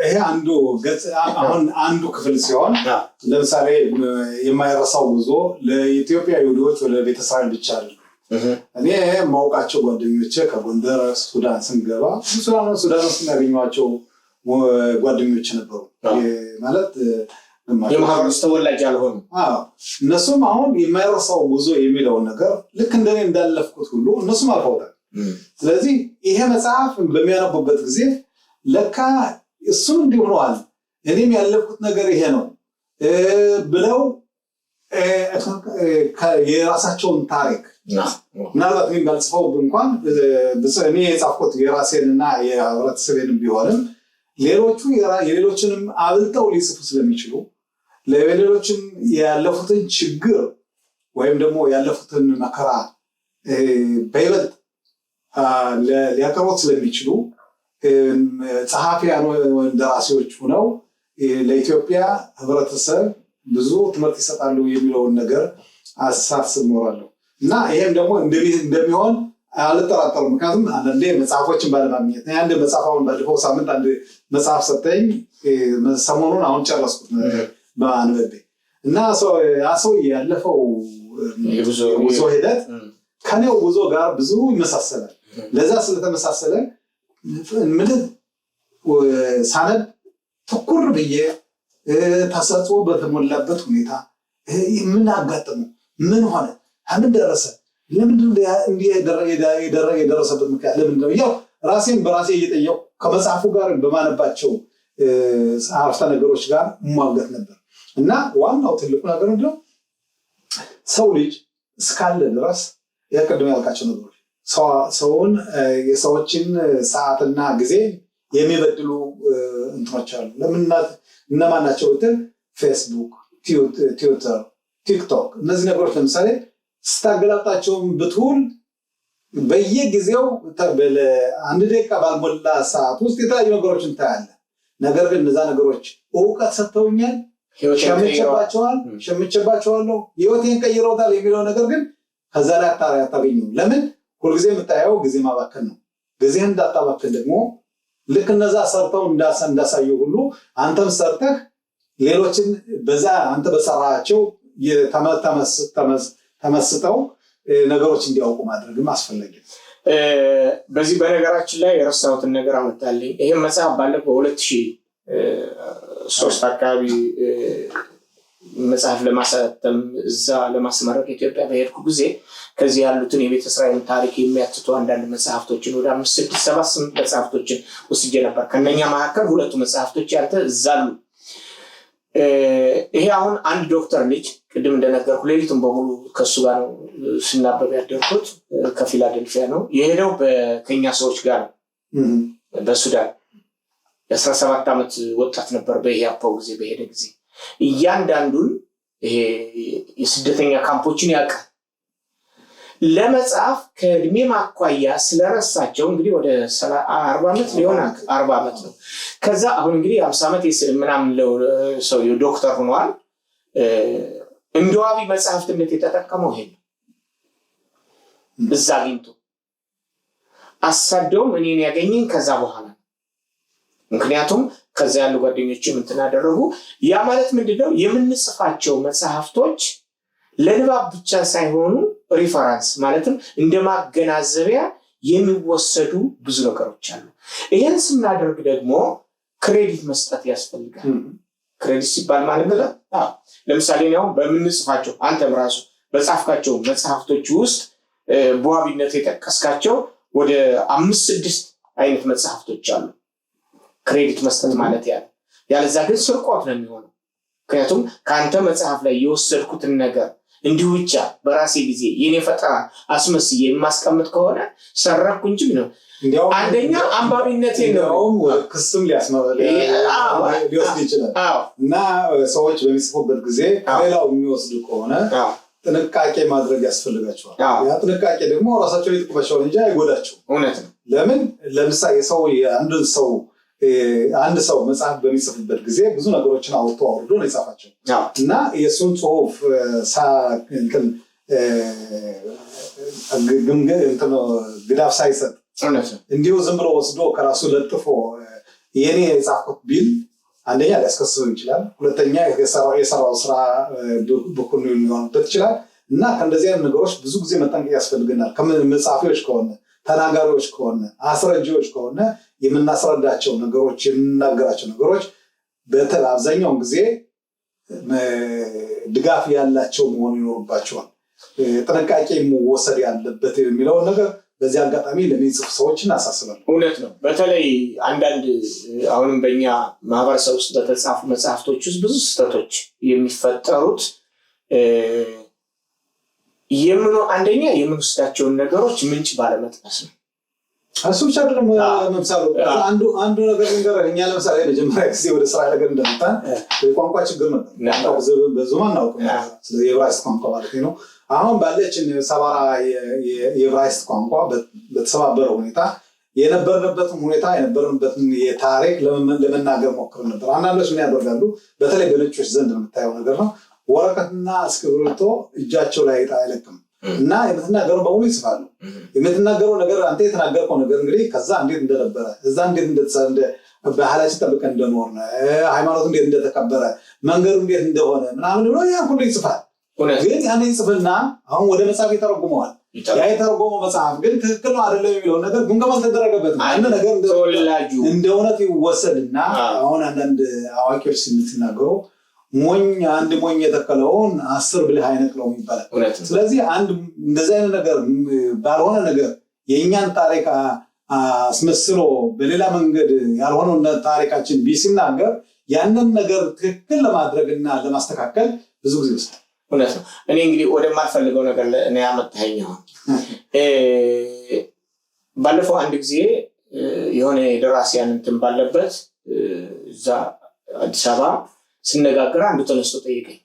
Speaker 2: ይሄ አንዱ ገጽ አሁን አንዱ ክፍል ሲሆን ለምሳሌ የማይረሳው ጉዞ ለኢትዮጵያ ይሁዶች ወደ ቤተ እስራኤል ብቻ አይደለም። እኔ ማውቃቸው ጓደኞቼ ከጎንደር ሱዳን ስንገባ ሱዳን ውስጥ ያገኘኋቸው ጓደኞች ነበሩ። ማለት
Speaker 1: የማህበረሰቡ ተወላጅ ያልሆኑ
Speaker 2: እነሱም አሁን የማይረሳው ጉዞ የሚለውን ነገር ልክ እንደኔ እንዳለፍኩት ሁሉ እነሱም አልፈውታል። ስለዚህ ይሄ መጽሐፍ በሚያነቡበት ጊዜ ለካ እሱም እንዲህ ሆነዋል እኔም ያለፍኩት ነገር ይሄ ነው ብለው የራሳቸውን ታሪክ ምናልባት እኔም ባልጽፈው እንኳን እኔ የጻፍኩት የራሴንና የህብረተሰቤንም ቢሆንም ሌሎቹ የሌሎችንም አብልጠው ሊጽፉ ስለሚችሉ ለሌሎችም ያለፉትን ችግር ወይም ደግሞ ያለፉትን መከራ በይበልጥ ሊያቀርቡት ስለሚችሉ ጸሐፊያን ደራሲዎች ሆነው ለኢትዮጵያ ህብረተሰብ ብዙ ትምህርት ይሰጣሉ የሚለውን ነገር አሳስብ ኖራለሁ እና ይሄም ደግሞ እንደሚሆን አልጠራጠሩም። ምክንያቱም አንዳንዴ መጽሐፎችን ባለማግኘት አንድ መጽሐፍ ባለፈው ሳምንት አንድ መጽሐፍ ሰጠኝ ሰሞኑን አሁን ጨረስኩት በአንበቤ እና ሰው ያለፈው ጉዞ ሂደት ከኔው ጉዞ ጋር ብዙ ይመሳሰላል። ለዛ ስለተመሳሰለ ምን ሳነብ ትኩር ብዬ ተሰጥቶ በተሞላበት ሁኔታ ምን አጋጠመው ምን ሆነ ምን ደረሰ ለምንድን የደረሰበት ምክንያት ለምንድን ነው ያው ራሴን በራሴ እየጠየቁ ከመጽሐፉ ጋር በማነባቸው አረፍተ ነገሮች ጋር ማውገት ነበር እና ዋናው ትልቁ ነገር ነው ሰው ልጅ እስካለ ድረስ ያቀደም ያልካቸው ነገሮች ሰውን የሰዎችን ሰዓትና ጊዜ የሚበድሉ እንትኖች አሉ። ለምን እነማን ናቸው ብትል ፌስቡክ፣ ትዊተር፣ ቲክቶክ እነዚህ ነገሮች ለምሳሌ ስታገላጣቸውን ብትውል በየጊዜው አንድ ደቂቃ ባልሞላ ሰዓት ውስጥ የተለያዩ ነገሮችን ታያለህ። ነገር ግን እነዛ ነገሮች እውቀት ሰጥተውኛል፣ ሸምቼባቸዋለሁ፣ ህይወቴን ቀይረውታል የሚለው ነገር ግን ከዛ ላይ አታገኘው። ለምን ሁልጊዜ የምታየው ጊዜ ማባከን ነው። ጊዜህን እንዳታባከን ደግሞ ልክ እነዛ ሰርተው እንዳሳዩ ሁሉ አንተም ሰርተህ ሌሎችን በዛ አንተ በሰራቸው ተመስጠው ነገሮች እንዲያውቁ ማድረግም አስፈላጊ ነው።
Speaker 1: በዚህ በነገራችን ላይ የረሳሁትን ነገር አመጣልኝ። ይሄ መጽሐፍ ባለፈው 2000 3 አካባቢ መጽሐፍ ለማሳተም እዛ ለማስመረቅ ኢትዮጵያ በሄድኩ ጊዜ ከዚህ ያሉትን የቤተ እስራኤል ታሪክ የሚያትቱ አንዳንድ መጽሐፍቶችን ወደ 5 6 7 8 መጽሐፍቶችን ወስጄ ነበር። ከነኛ መካከል 2 መጽሐፍቶች ያንተ እዛሉ። ይሄ አሁን አንድ ዶክተር ልጅ ቅድም እንደነገርኩ ሌሊቱን በሙሉ ከሱ ጋር ነው ስናበብ ያደርኩት። ከፊላደልፊያ ነው የሄደው። ከኛ ሰዎች ጋር ነው በሱዳን የ17 ዓመት ወጣት ነበር። በኢህአፓው ጊዜ በሄደ ጊዜ እያንዳንዱን ይሄ የስደተኛ ካምፖችን ያውቃል። ለመጽሐፍ ከእድሜ ማኳያ ስለረሳቸው እንግዲህ ወደ 40 ዓመት ሊሆናል 40 ዓመት ነው። ከዛ አሁን እንግዲህ 50 ዓመት ምናምን ሰው ዶክተር ሆኗል። እንደ ዋቢ መጽሐፍትነት የተጠቀመው ይሄ ነው። እዛ አግኝቶ አሳደውም እኔን ያገኘኝ ከዛ በኋላ። ምክንያቱም ከዛ ያሉ ጓደኞችም እንትን አደረጉ። ያ ማለት ምንድነው? የምንጽፋቸው መጽሐፍቶች ለንባብ ብቻ ሳይሆኑ ሪፈረንስ ማለትም እንደማገናዘቢያ የሚወሰዱ ብዙ ነገሮች አሉ። ይሄን ስናደርግ ደግሞ ክሬዲት መስጠት ያስፈልጋል። ክሬዲት ሲባል ማለት ነው ለምሳሌ ነው በምንጽፋቸው አንተም ራሱ በጻፍካቸው መጽሐፍቶች ውስጥ በዋቢነት የጠቀስካቸው ወደ 5 6 አይነት መጽሐፍቶች አሉ። ክሬዲት መስጠት ማለት ያለዛ ግን ስርቆት ነው የሚሆነው። ምክንያቱም ከአንተ መጽሐፍ ላይ የወሰድኩትን ነገር እንዲሁ ብቻ በራሴ ጊዜ የኔ ፈጠራ አስመስዬ የማስቀምጥ ከሆነ ሰረኩ እንጂ ነው። አንደኛ አንባቢነቴን ነው
Speaker 2: ክስም ሊወስድ ይችላል። እና ሰዎች በሚጽፉበት ጊዜ ሌላው የሚወስዱ ከሆነ ጥንቃቄ ማድረግ ያስፈልጋቸዋል። ያ ጥንቃቄ ደግሞ ራሳቸው ይጥቅማቸዋል እንጂ አይጎዳቸውም።
Speaker 1: እውነት ነው።
Speaker 2: ለምን ለምሳሌ አንድ ሰው መጽሐፍ በሚጽፍበት ጊዜ ብዙ ነገሮችን አውጥቶ አውርዶ ነው የጻፋቸው እና የእሱን ጽሁፍ ግዳፍ ሳይሰጥ እንዲሁ ዝም ብሎ ወስዶ ከራሱ ለጥፎ የኔ የጻፍኩት ቢል አንደኛ ሊያስከስበው ይችላል። ሁለተኛ የሰራው ስራ ብኩን ሊሆንበት ይችላል። እና ከእንደዚህ አይነት ነገሮች ብዙ ጊዜ መጠንቀቅ ያስፈልገናል። መጽሐፊዎች ከሆነ ተናጋሪዎች ከሆነ አስረጂዎች ከሆነ የምናስረዳቸው ነገሮች የምናገራቸው ነገሮች በአብዛኛውን ጊዜ ድጋፍ ያላቸው መሆን ይኖርባቸዋል። ጥንቃቄ መወሰድ ያለበት የሚለውን ነገር በዚህ አጋጣሚ ለሚጽፉ ሰዎች እናሳስባለን።
Speaker 1: እውነት ነው። በተለይ አንዳንድ አሁንም በእኛ ማህበረሰብ ውስጥ በተጻፉ መጽሐፍቶች ውስጥ ብዙ ስህተቶች የሚፈጠሩት አንደኛ የምንወስዳቸውን ነገሮች ምንጭ ባለመጥቀስ ነው።
Speaker 2: እሱ ብቻ አይደለም። ለምሳሌ አንዱ ነገር ልንገርህ። እኛ ለምሳሌ መጀመሪያ ጊዜ ወደ እስራኤል ሀገር እንደመጣን የቋንቋ ችግር ነበር። ብዙም አናውቅም ስለ የዕብራይስጥ ቋንቋ ማለት ነው። አሁን ባለችን ሰባራ የዕብራይስጥ ቋንቋ በተሰባበረ ሁኔታ የነበርንበትን የታሪክ ለመናገር ሞክረን ነበር። አንዳንዶች ምን ያደርጋሉ? በተለይ በነጮች ዘንድ የምታየው ነገር ነው። ወረቀትና እስክሪብቶ እጃቸው ላይ አይለቅም እና የምትናገረው በሙሉ ይጽፋሉ። የምትናገረው ነገር አንተ የተናገርከው ነገር እንግዲህ ከዛ እንዴት እንደነበረ እዛ እንዴት እንደተሰንደ ባህላችን ጠብቀን እንደኖርነ ሃይማኖት እንዴት እንደተከበረ መንገዱ እንዴት እንደሆነ ምናምን ብሎ ያን ሁሉ ይጽፋል። ግን ያን ይጽፍና አሁን ወደ መጽሐፍ ይተረጉመዋል። ያ የተረጎመው መጽሐፍ ግን ትክክል ነው አይደለም የሚለው ነገር ግምገማ ተደረገበት። አንድ ነገር እንደ እውነት ይወሰድና አሁን አንዳንድ አዋቂዎች ሲናገሩ አንድ ሞኝ የተከለውን 10 ብልህ አይነቅለውም ይባላል። ስለዚህ እንደዚህ አይነት ነገር ባልሆነ ነገር የእኛን ታሪክ አስመስሎ በሌላ መንገድ ያልሆነው ታሪካችን ቢሲናገር ያንን ነገር ትክክል ለማድረግና ለማስተካከል ብዙ ጊዜ ይወስዳል።
Speaker 1: እውነት ነው። እኔ እንግዲህ ወደማልፈልገው ነገር እኔ ያመጣኸኝ ባለፈው አንድ ጊዜ የሆነ የደራሲያን እንትን ባለበት እዛ አዲስ አበባ ስነጋገር አንዱ ተነስቶ ጠየቀኝ።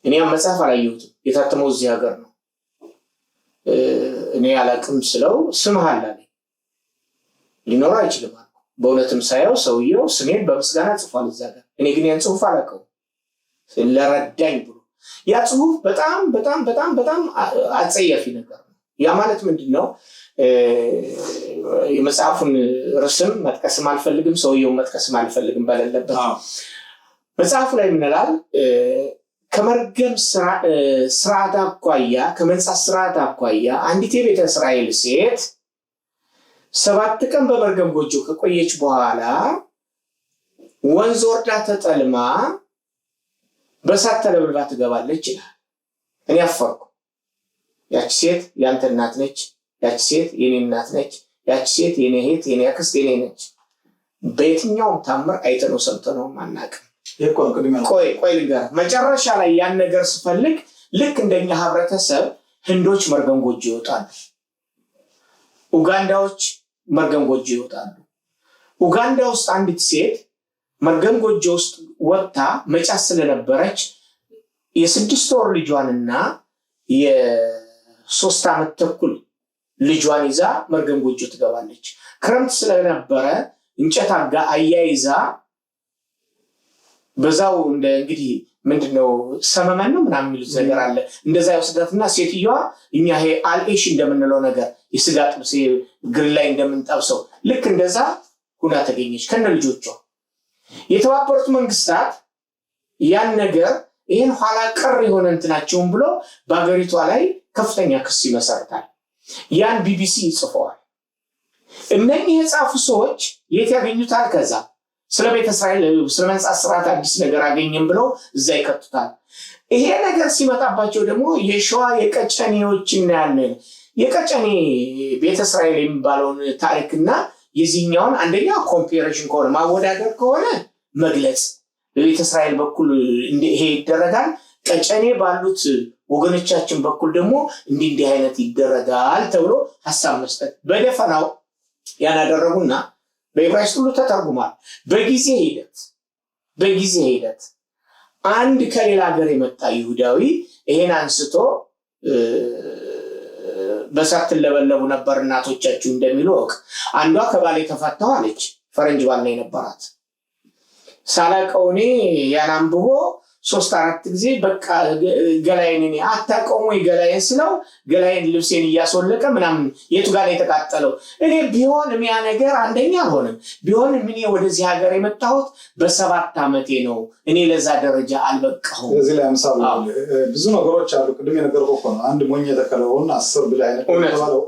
Speaker 1: እኔ መጽሐፍ አላየሁትም፣ የታተመው እዚህ ሀገር ነው። እኔ አላቅም ስለው ስምህ አለ አለኝ። ሊኖር አይችልም አልኩ። በእውነትም ሳየው ሰውየው ስሜን በምስጋና ጽፏል እዛ ጋር። እኔ ግን ያን ጽሁፍ አላውቀውም። ለረዳኝ ብሎ ያ ጽሁፍ በጣም በጣም በጣም በጣም አጸያፊ ነገር ነው። ያ ማለት ምንድን ነው? የመጽሐፉን ርዕስም መጥቀስም አልፈልግም፣ ሰውየውን መጥቀስም አልፈልግም ባለለበት መጽሐፉ ላይ ምን ይላል? ከመርገም ስርዓት አኳያ ከመንጻት ስርዓት አኳያ አንዲት የቤተ እስራኤል ሴት 7 ቀን በመርገም ጎጆ ከቆየች በኋላ ወንዝ ወርዳ ተጠልማ በሳት ተለብልባ ትገባለች ይላል። እኔ አፈርኩ። ያቺ ሴት ያንተ እናት ነች፣ ያቺ ሴት የኔ እናት ነች፣ ያቺ ሴት የኔ እህት፣ የኔ አክስት፣ የኔ ነች። በየትኛውም ታምር አይተነው ሰምተነው አናውቅም። ቆይ ልንገርህ፣ መጨረሻ ላይ ያን ነገር ስፈልግ ልክ እንደኛ ህብረተሰብ ህንዶች መርገም ጎጆ ይወጣሉ፣ ኡጋንዳዎች መርገም ጎጆ ይወጣሉ። ኡጋንዳ ውስጥ አንዲት ሴት መርገም ጎጆ ውስጥ ወጥታ መጫት ስለነበረች የ6 ወር ልጇንና የ3 ዓመት ተኩል ልጇን ይዛ መርገም ጎጆ ትገባለች። ክረምት ስለነበረ እንጨት አያይዛ በዛው እንግዲህ ምንድነው ሰመመን ነው ምናምን የሚሉት ነገር አለ። እንደዛ ያወስዳትና ሴትዮዋ እኛ ይሄ አልኤሽ እንደምንለው ነገር የስጋ ጥብስ ግል ላይ እንደምንጠብሰው ልክ እንደዛ ሁና ተገኘች ከነ ልጆቿ። የተባበሩት መንግስታት ያን ነገር ይሄን ኋላ ቀር የሆነ እንትናቸውን ብሎ በአገሪቷ ላይ ከፍተኛ ክስ ይመሰርታል። ያን ቢቢሲ ይጽፈዋል። እነኚህ የጻፉ ሰዎች የት ያገኙታል? ከዛ ስለ ቤተ እስራኤል ስለ መንጻት ስርዓት አዲስ ነገር አገኘም ብለው እዛ ይከቱታል። ይሄ ነገር ሲመጣባቸው ደግሞ የሸዋ የቀጨኔዎች እናያለን። የቀጨኔ ቤተ እስራኤል የሚባለውን ታሪክና የዚህኛውን አንደኛ ኮምፓሪሽን ከሆነ ማወዳደር ከሆነ መግለጽ በቤተ እስራኤል በኩል ይሄ ይደረጋል፣ ቀጨኔ ባሉት ወገኖቻችን በኩል ደግሞ እንዲህ አይነት ይደረጋል ተብሎ ሐሳብ መስጠት በደፈናው ያናደረጉና በዕብራይስጥ ሁሉ ተተርጉሟል። በጊዜ ሂደት አንድ ከሌላ ሀገር የመጣ ይሁዳዊ ይሄን አንስቶ በሳት ለበለቡ ነበር እናቶቻችሁ እንደሚሉ ወቅ አንዷ ከባሌ ተፈታው አለች። ፈረንጅ ባል ነው የነበራት። ሳላቀውኔ ያን አንብቦ 3-4 ጊዜ በቃ ገላይን እኔ አታውቀውም ወይ ገላይን ስለው ገላይን ልብሴን እያስወለቀ ምናምን የቱ ጋር የተቃጠለው እኔ ቢሆን ያ ነገር አንደኛ አልሆነም። ቢሆን ምን ወደዚህ ሀገር የመጣሁት በ7 ዓመቴ ነው። እኔ ለዛ ደረጃ አልበቃሁም።
Speaker 2: እዚህ ላይ አምሳሉ ብዙ ነገሮች አሉ። ቅድም የነገርኩህ እኮ ነው። አንድ ሞኝ የተከለውን 10 ብለህ አይነት ተባለው።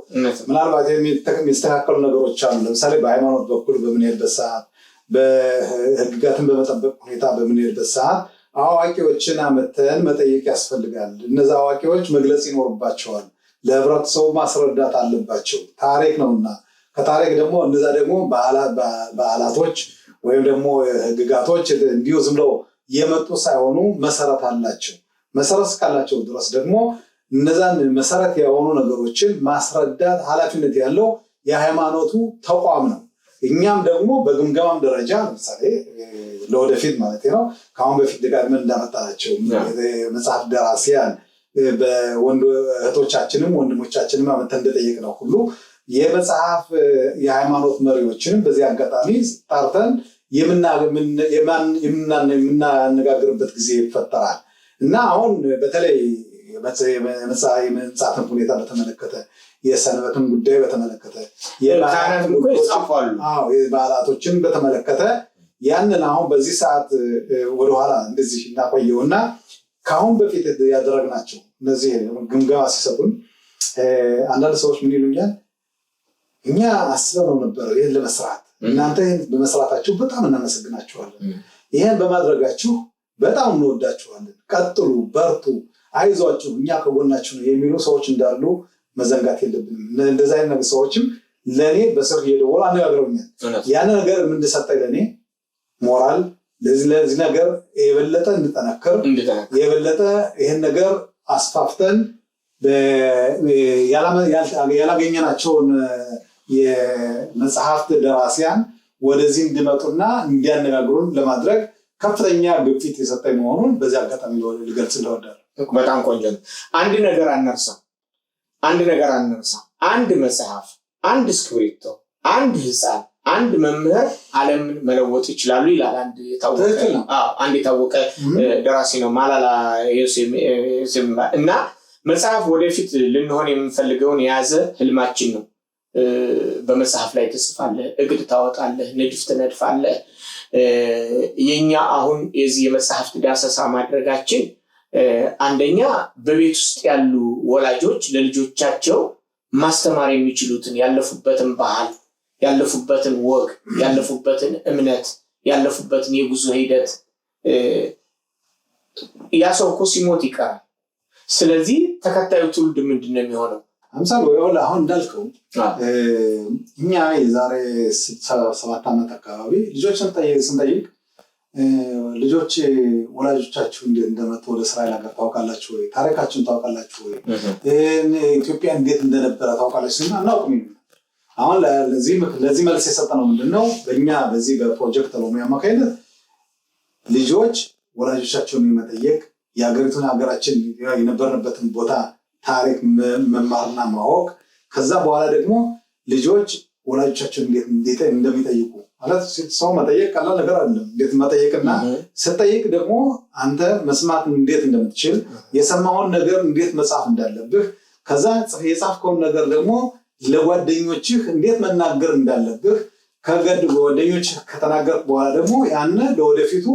Speaker 2: ምናልባት የሚስተካከሉ ነገሮች አሉ። ለምሳሌ በሃይማኖት በኩል በምንሄድበት ሰዓት፣ በህግጋትን በመጠበቅ ሁኔታ በምንሄድበት ሰዓት አዋቂዎችን አመተን መጠየቅ ያስፈልጋል። እነዛ አዋቂዎች መግለጽ ይኖርባቸዋል። ለህብረተሰቡ ማስረዳት አለባቸው። ታሪክ ነውና ከታሪክ ደግሞ እነዛ ደግሞ በዓላቶች ወይም ደግሞ ህግጋቶች እንዲሁ ዝም ብለው የመጡ ሳይሆኑ መሰረት አላቸው። መሰረት እስካላቸው ድረስ ደግሞ እነዛን መሰረት የሆኑ ነገሮችን ማስረዳት ኃላፊነት ያለው የሃይማኖቱ ተቋም ነው። እኛም ደግሞ በግምገማም ደረጃ ለምሳሌ ለወደፊት ማለት ነው ከአሁን በፊት ደጋግመን እንዳመጣናቸው መጽሐፍ ደራሲያን በወንድ እህቶቻችንም ወንድሞቻችንም አመተን እንደጠየቅነው ሁሉ የመጽሐፍ የሃይማኖት መሪዎችንም በዚህ አጋጣሚ ጠርተን የምናነጋግርበት ጊዜ ይፈጠራል እና አሁን በተለይ የመጽሐፍን ሁኔታ በተመለከተ የሰንበትን ጉዳይ በተመለከተ የበዓላቶችን በተመለከተ ያንን አሁን በዚህ ሰዓት ወደኋላ እንደዚህ እናቆየውና ከአሁን በፊት ያደረግናቸው እነዚህ ግምገማ ሲሰጡን አንዳንድ ሰዎች ምን ይሉኛል፣ እኛ አስበነው ነበር ይህን ለመስራት፣ እናንተ ይህን በመስራታችሁ በጣም እናመሰግናችኋለን፣ ይህን በማድረጋችሁ በጣም እንወዳችኋለን፣ ቀጥሉ፣ በርቱ፣ አይዟችሁ፣ እኛ ከጎናችሁ ነው የሚሉ ሰዎች እንዳሉ መዘንጋት የለብንም። እንደዚህ አይነት ሰዎችም ለኔ በስልክ እየደወሉ አነጋግረውኛል። ያን ነገር እንድሰጠኝ ለኔ ሞራል ለዚህ ነገር የበለጠ እንድጠነክር የበለጠ ይሄን ነገር አስፋፍተን ያላገኘናቸውን የመጽሐፍት ደራሲያን ወደዚህ እንዲመጡና እንዲያነጋግሩን ለማድረግ ከፍተኛ ግፊት የሰጠኝ መሆኑን በዚህ አጋጣሚ ልገልጽ እንደወዳለሁ።
Speaker 1: በጣም ቆንጆ ነው። አንድ ነገር አነርሳ። አንድ መጽሐፍ፣ አንድ እስክሪብቶ፣ አንድ ህፃን፣ አንድ መምህር ዓለምን መለወጥ ይችላሉ ይላል አንድ የታወቀ ደራሲ ነው ማላላ ዮሴፍ። እና መጽሐፍ ወደፊት ልንሆን የምንፈልገውን የያዘ ህልማችን ነው። በመጽሐፍ ላይ ትጽፋለህ፣ እቅድ ታወጣለህ፣ ንድፍ ትነድፋለህ። የኛ አሁን የዚህ የመጽሐፍት ዳሰሳ ማድረጋችን አንደኛ በቤት ውስጥ ያሉ ወላጆች ለልጆቻቸው ማስተማር የሚችሉትን ያለፉበትን ባህል፣ ያለፉበትን ወግ፣ ያለፉበትን እምነት፣ ያለፉበትን የጉዞ ሂደት ያ ሰው እኮ ሲሞት ይቀራል። ስለዚህ ተከታዩ ትውልድ ምንድን ነው የሚሆነው?
Speaker 2: አምሳል አሁን እንዳልከው እኛ የዛሬ 7 ዓመት አካባቢ ልጆችን ስንጠይቅ ልጆች ወላጆቻችሁ እንዴት እንደመጡ ወደ እስራኤል ሀገር ታውቃላችሁ ወይ? ታሪካችሁን ታውቃላችሁ ወይ? ኢትዮጵያ እንዴት እንደነበረ ታውቃላችሁ? አናውቅም። አሁን ለዚህ መልስ የሰጠነው ምንድነው? በእኛ በዚህ በፕሮጀክት ሎሚ አማካኝነት ልጆች ወላጆቻቸውን የመጠየቅ የሀገሪቱን ሀገራችን የነበርንበትን ቦታ ታሪክ መማርና ማወቅ ከዛ በኋላ ደግሞ ልጆች ወላጆቻቸውን እንዴት እንደሚጠይቁ ማለት ሰው መጠየቅ ቀላል ነገር አይደለም። እንዴት መጠየቅና ስትጠይቅ ደግሞ አንተ መስማት እንዴት እንደምትችል የሰማውን ነገር እንዴት መጻፍ እንዳለብህ ከዛ የጻፍከውን ነገር ደግሞ ለጓደኞችህ እንዴት መናገር እንዳለብህ ከጓደኞችህ ከተናገርክ በኋላ ደግሞ ያን ለወደፊቱ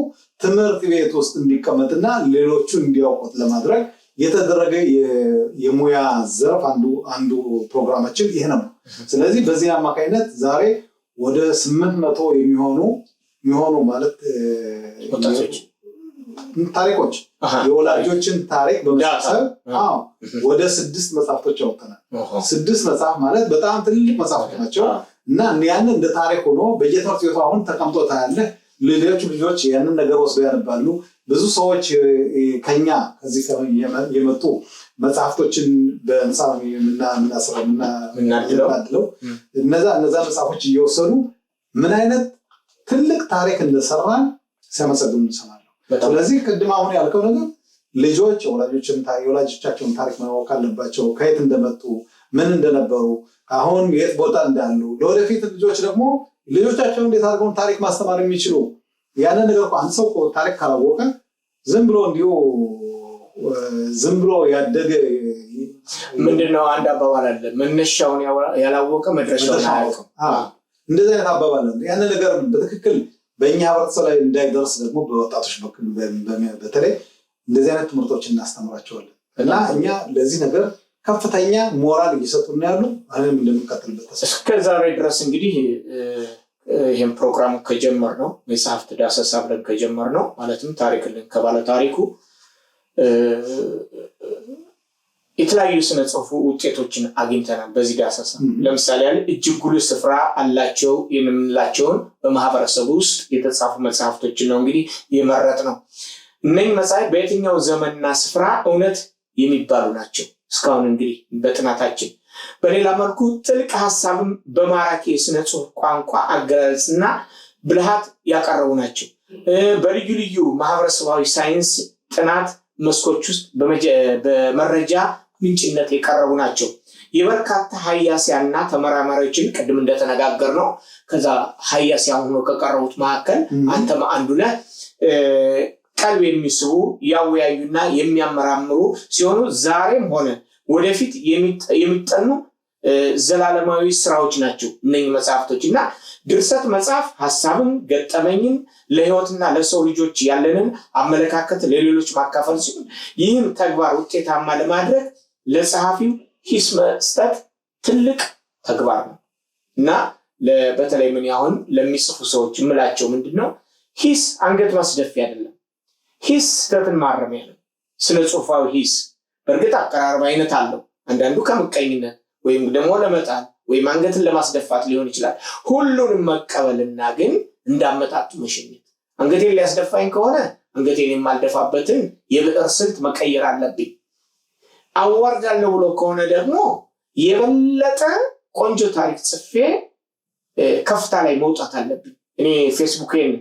Speaker 2: ትምህርት ቤት ውስጥ እንዲቀመጥና ሌሎቹ እንዲያውቁት ለማድረግ የተደረገ የሙያ ዘርፍ አንዱ ፕሮግራማችን ይሄ ነው። ስለዚህ በዚህ አማካይነት ዛሬ ወደ 800 የሚሆኑ ማለት ታሪኮች የወላጆችን ታሪክ በመሰብሰብ ወደ 6 መጽሐፍቶች አውጥተናል። 6 መጽሐፍ ማለት በጣም ትልልቅ መጽሐፎች ናቸው እና ያን እንደ ታሪክ ሆኖ በየትምህርት ቤቱ አሁን ተቀምጦ ታያለ። ሌሎች ልጆች ያንን ነገር ወስደው ያነባሉ። ብዙ ሰዎች ከኛ ከዚህ የመጡ መጽሐፍቶችን በነፃ የምናድለው እነዛ መጽሐፎች እየወሰዱ ምን አይነት ትልቅ ታሪክ እንደሰራን ሲያመሰግኑ እንሰማለን። ስለዚህ ቅድም አሁን ያልከው ነገር ልጆች የወላጆቻቸውን ታሪክ ማወቅ አለባቸው። ከየት እንደመጡ ምን እንደነበሩ አሁን የት ቦታ እንዳሉ ለወደፊት ልጆች ደግሞ ልጆቻቸውን እንዴት አድርገው ታሪክ ማስተማር የሚችሉ ያንን ነገር አንድ ሰው ታሪክ ካላወቀ ዝም ብሎ ያደገ
Speaker 1: ምንድነው አንድ አባባል አለ መነሻውን ያላወቀ መድረሻውን አያውቅም።
Speaker 2: እንደዚህ አይነት አባባል አለ። ያንን ነገር በትክክል በእኛ ህብረተሰብ ላይ እንዳይደርስ ደግሞ በወጣቶች በኩል በተለይ እንደዚህ አይነት ትምህርቶችን እናስተምራቸዋለን እና እኛ ለዚህ ነገር ከፍተኛ ሞራል እየሰጡን ያሉ አሁንም እንደምንቀጥልበት
Speaker 1: እስከ ዛሬ ድረስ እንግዲህ ይሄን ፕሮግራም ከጀመርነው መጽሐፍት ዳሰሳ ብለን ከጀመርነው ማለትም ታሪክልን ከባለ ታሪኩ የተለያዩ ስነ ጽሁፍ ውጤቶችን አግኝተናል። በዚህ ዳሰሳ ለምሳሌ እጅግ ጉልህ ስፍራ አላቸው የምንላቸውን በማህበረሰቡ ውስጥ የተጻፉ መጽሐፍቶችን ነው እንግዲህ የመረጥነው። እነዚህ መጽሐፍት በየትኛው ዘመንና ስፍራ እውነት የሚባሉ ናቸው እስካሁን እንግዲህ በጥናታችን። በሌላ መልኩ ጥልቅ ሀሳብም በማራኪ የስነ ጽሁፍ ቋንቋ አገላለጽና ብልሃት ያቀረቡ ናቸው። በልዩ ልዩ ማህበረሰባዊ ሳይንስ ጥናት መስኮች ውስጥ በመረጃ ምንጭነት የቀረቡ ናቸው። የበርካታ ሀያሲያንና ተመራማሪዎችን ቅድም እንደተነጋገር ነው ከዛ ሀያሲያን ሆኖ ከቀረቡት መካከል አንተም አንዱ ነህ። ቀልብ የሚስቡ ያወያዩና የሚያመራምሩ ሲሆኑ ዛሬም ሆነ ወደፊት የሚጠኑ ዘላለማዊ ስራዎች ናቸው እነኚህ መጽሐፍቶች። እና ድርሰት መጽሐፍ ሀሳብን ገጠመኝን ለህይወትና ለሰው ልጆች ያለንን አመለካከት ለሌሎች ማካፈል ሲሆን ይህም ተግባር ውጤታማ ለማድረግ ለጸሐፊው ሂስ መስጠት ትልቅ ተግባር ነው። እና በተለይ ምን ያሁን ለሚጽፉ ሰዎች የምላቸው ምንድነው ሂስ አንገት ማስደፊያ አይደለም። ሂስ ስህተትን ማረሚያ ነው። ስነ ጽሁፋዊ ሂስ በእርግጥ አቀራረብ አይነት አለው። አንዳንዱ ከምቀኝነት ወይም ደግሞ ለመጣል ወይም አንገትን ለማስደፋት ሊሆን ይችላል። ሁሉንም መቀበልና ግን እንዳመጣጡ መሸኘት። አንገቴን ሊያስደፋኝ ከሆነ አንገቴን የማልደፋበትን የብዕር ስልት መቀየር አለብኝ። አዋርዳለሁ ብሎ ከሆነ ደግሞ የበለጠ ቆንጆ ታሪክ ጽፌ ከፍታ ላይ መውጣት አለብኝ። እኔ ፌስቡክን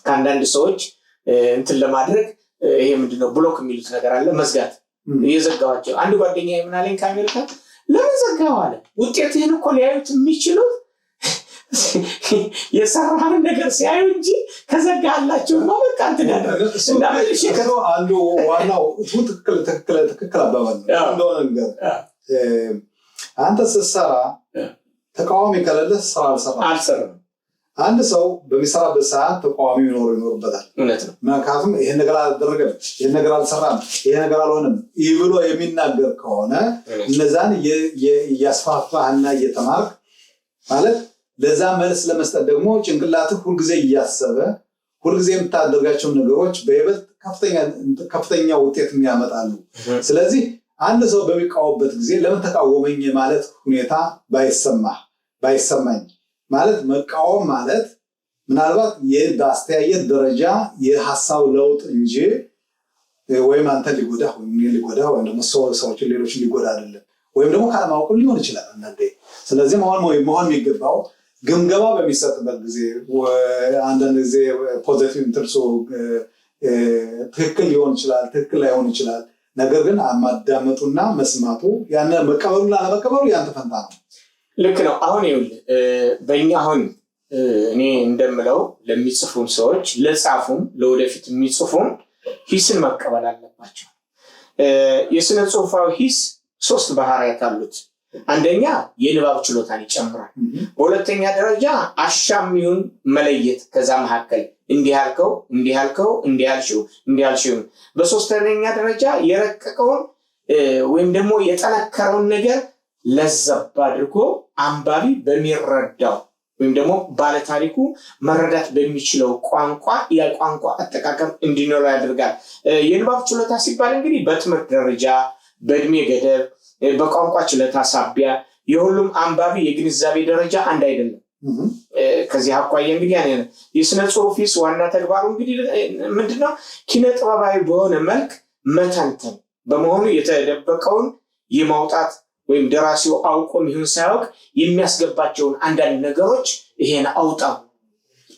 Speaker 1: ከአንዳንድ ሰዎች እንትን ለማድረግ ይሄ ምንድነው ብሎክ የሚሉት ነገር አለ መዝጋት የዘጋዋቸው። አንድ ጓደኛ ምን አለኝ ከአሜሪካ ለምን ዘጋው አለ። ውጤትህን እኮ ሊያዩት የሚችሉት የሰራህን ነገር ሲያዩ እንጂ ከዘጋላቸው ነው በቃ እንትን ያደረገ እንዳልሽ
Speaker 2: አንዱ ዋናው ትክክል አባባል ነው። እንደሆነ ነገር አንተ ስትሰራ ተቃዋሚ ከሌለ ስራ አልሰራም። አንድ ሰው በሚሰራበት ሰዓት ተቃዋሚ ይኖርበታል።
Speaker 1: እውነት ነው።
Speaker 2: ምክንያቱም ይሄን ነገር አላደረገም፣ ይሄን ነገር አልሰራም፣ ይሄ ነገር አልሆነም ብሎ የሚናገር ከሆነ እነዛን እያስፋፋህና እየተማርክ ማለት ለዛ መልስ ለመስጠት ደግሞ ጭንቅላትህ ሁልጊዜ እያሰበ ሁልጊዜ የምታደርጋቸው ነገሮች በይበልጥ ከፍተኛ ውጤት ያመጣሉ። ስለዚህ አንድ ሰው በሚቃወምበት ጊዜ ለምን ተቃወመኝ ማለት ሁኔታ ባይሰማኝ ማለት መቃወም ማለት ምናልባት በአስተያየት ደረጃ የሀሳብ ለውጥ እንጂ ወይም አንተ ሊጎዳ ወይም ደግሞ ሰዎችን ሌሎችን ሊጎዳ አይደለም። ወይም ደግሞ ካለማወቅ ሊሆን ይችላል አንዳንዴ። ስለዚህ መሆን የሚገባው ግምገማ በሚሰጥበት ጊዜ አንዳንድ ጊዜ ፖዚቲቭ እንትርሶ ትክክል ሊሆን ይችላል፣ ትክክል ላይሆን ይችላል። ነገር ግን ማዳመጡና መስማቱ ያን መቀበሉና አለመቀበሉ ያንተ ፈንታ ነው።
Speaker 1: ልክ ነው። አሁን ይኸውልህ በእኛ አሁን እኔ እንደምለው ለሚጽፉም ሰዎች ለጻፉም ለወደፊት የሚጽፉም ሂስን መቀበል አለባቸው። የስነ ጽሁፋዊ ሂስ 3 ባህሪያት አሉት። አንደኛ የንባብ ችሎታን ይጨምራል። በሁለተኛ ደረጃ አሻሚውን መለየት ከዛ መካከል እንዲህ ያልከው እንዲህ ያልሽው። በሶስተኛ ደረጃ የረቀቀውን ወይም ደግሞ የጠነከረውን ነገር ለዘብ አድርጎ አንባቢ በሚረዳው ወይም ደግሞ ባለታሪኩ መረዳት በሚችለው ቋንቋ የቋንቋ አጠቃቀም እንዲኖረው ያደርጋል። የንባብ ችሎታ ሲባል እንግዲህ በትምህርት ደረጃ፣ በእድሜ ገደብ፣ በቋንቋ ችሎታ ሳቢያ የሁሉም አንባቢ የግንዛቤ ደረጃ አንድ አይደለም። ከዚህ አኳያ እንግዲህ የስነ ጽሁፍ ሂስ ዋና ተግባሩ እንግዲህ ምንድነው? ኪነ ጥበባዊ በሆነ መልክ መተንተን በመሆኑ የተደበቀውን የማውጣት ወይም ደራሲው አውቆም ይሁን ሳያውቅ የሚያስገባቸውን አንዳንድ ነገሮች ይሄን አውጣው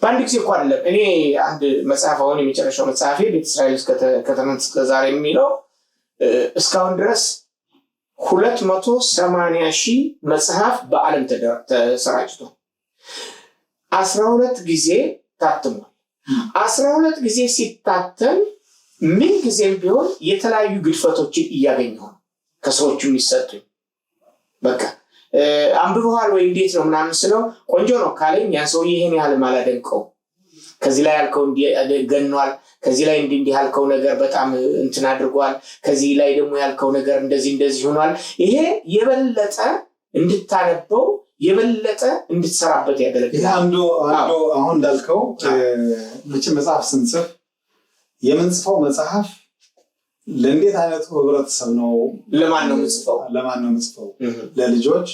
Speaker 1: በአንድ ጊዜ እኮ አይደለም። እኔ አንድ መጽሐፍ አሁን የመጨረሻው መጽሐፌ ቤተ እስራኤል ከትናንት እስከ ዛሬ የሚለው እስካሁን ድረስ 280,000 መጽሐፍ በዓለም ተሰራጭቷል። 12 ጊዜ ታትሟል። 12 ጊዜ ሲታተም ምን ጊዜም ቢሆን የተለያዩ ግድፈቶችን እያገኘሁ ነው ከሰዎቹ የሚሰጡኝ። በቃ አንብበዋል ወይ እንዴት ነው ምናምን ስለው ቆንጆ ነው ካለኝ ያን ሰውዬ ይሄን ያህል ማላደንቀው፣ ከዚህ ላይ ያልከው ገኗል፣ ከዚህ ላይ እንዲህ ያልከው ነገር በጣም እንትን አድርጓል፣ ከዚህ ላይ ደግሞ ያልከው ነገር እንደዚህ ሆኗል። ይሄ የበለጠ እንድታነበው የበለጠ እንድትሰራበት ያገለግላል።
Speaker 2: አንዱ አሁን እንዳልከው መቼም መጽሐፍ ስንጽፍ የምንጽፈው መጽሐፍ ለእንዴት አይነቱ ህብረተሰብ ነው?
Speaker 1: ለማን ነው የምንጽፈው? ለልጆች፣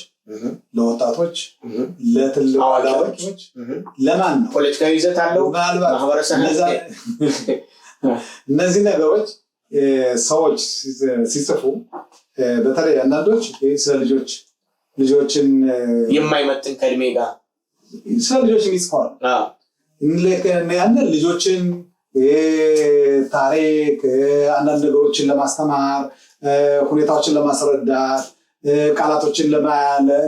Speaker 1: ለወጣቶች፣ ለትልቅ አዋቂዎች፣ ለማን ነው? ፖለቲካዊ ይዘት አለው ማህበረሰብ።
Speaker 2: እነዚህ ነገሮች ሰዎች ሲጽፉ በተለይ አንዳንዶች ስለ ልጆችን
Speaker 1: የማይመጥን ከእድሜ ጋር
Speaker 2: ስለ ልጆች ይጽፋሉ። ልጆችን ታሪክ አንዳንድ ነገሮችን ለማስተማር ሁኔታዎችን ለማስረዳት ቃላቶችን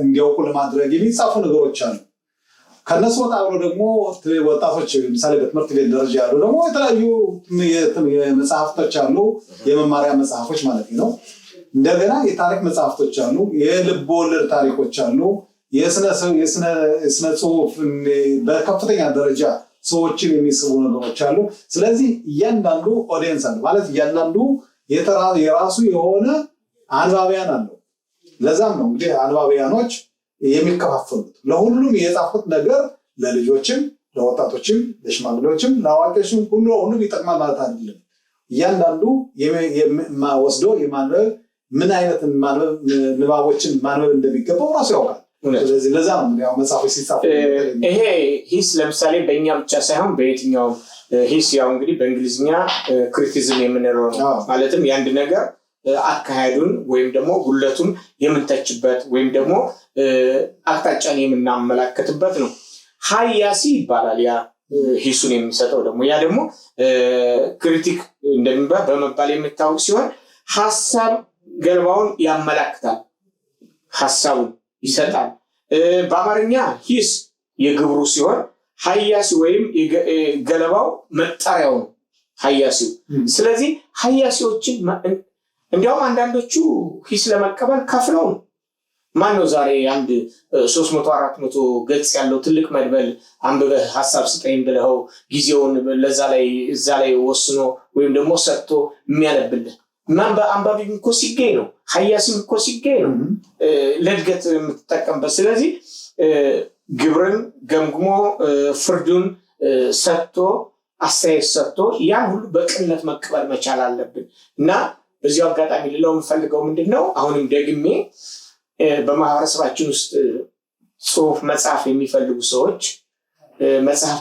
Speaker 2: እንዲያውቁ ለማድረግ የሚጻፉ ነገሮች አሉ። ከነሱ ወጣ ብሎ ደግሞ ወጣቶች ለምሳሌ በትምህርት ቤት ደረጃ ያሉ ደግሞ የተለያዩ የመጽሐፍቶች አሉ፣ የመማሪያ መጽሐፎች ማለት ነው። እንደገና የታሪክ መጽሐፍቶች አሉ፣ የልብ ወለድ ታሪኮች አሉ፣ የስነ ጽሁፍ በከፍተኛ ደረጃ ሰዎችን የሚስቡ ነገሮች አሉ። ስለዚህ እያንዳንዱ ኦዲየንስ አለ ማለት እያንዳንዱ የራሱ የሆነ አንባቢያን አለው። ለዛም ነው እንግዲህ አንባቢያኖች የሚከፋፈሉት። ለሁሉም የጻፉት ነገር ለልጆችም፣ ለወጣቶችም፣ ለሽማግሌዎችም፣ ለአዋቂዎችም ሁሉም ይጠቅማል ማለት አይደለም። እያንዳንዱ ወስዶ የማንበብ ምን አይነት ንባቦችን ማንበብ እንደሚገባው ራሱ ያውቃል። ስለዚህ ለዛ ነው ያው መጽሐፎች ሲጻፉ
Speaker 1: ይሄ ሂስ ለምሳሌ በእኛ ብቻ ሳይሆን በየትኛው ሂስ ያው እንግዲህ በእንግሊዝኛ ክሪቲዝም የምንለው ነው። ማለትም የአንድ ነገር አካሄዱን ወይም ደግሞ ጉለቱን የምንተችበት ወይም ደግሞ አቅጣጫን የምናመላክትበት ነው። ሀያሲ ይባላል ያ ሂሱን የሚሰጠው ደግሞ ያ ደግሞ ክሪቲክ እንደሚባል በመባል የሚታወቅ ሲሆን ሐሳብ ገለባውን ያመላክታል፣ ሐሳቡን ይሰጣል። በአማርኛ ሂስ የግብሩ ሲሆን ሀያሲ ወይም ገለባው መጣሪያው ነው ሀያሲው። ስለዚህ ሀያሲዎችን እንዲያውም አንዳንዶቹ ሂስ ለመቀበል ከፍለው ነው። ማነው ዛሬ አንድ 300-400 ገጽ ያለው ትልቅ መድበል አንብበህ ሐሳብ ስጠኝ ብለው ጊዜውን እዛ ላይ ወስኖ ወይም ደግሞ ሰጥቶ የሚያነብልህ? አንባቢም እኮ ሲገኝ ነው፣ ሀያሲም እኮ ሲገኝ ነው ለእድገት የምትጠቀምበት። ስለዚህ ግብርን ገምግሞ ፍርዱን ሰጥቶ አስተያየት ሰጥቶ ያን ሁሉ በቅንነት መቀበል መቻል አለብን እና በዚሁ አጋጣሚ ልለው የምፈልገው ምንድነው አሁንም ደግሜ በማህበረሰባችን ውስጥ ጽሁፍ መጽሐፍ የሚፈልጉ ሰዎች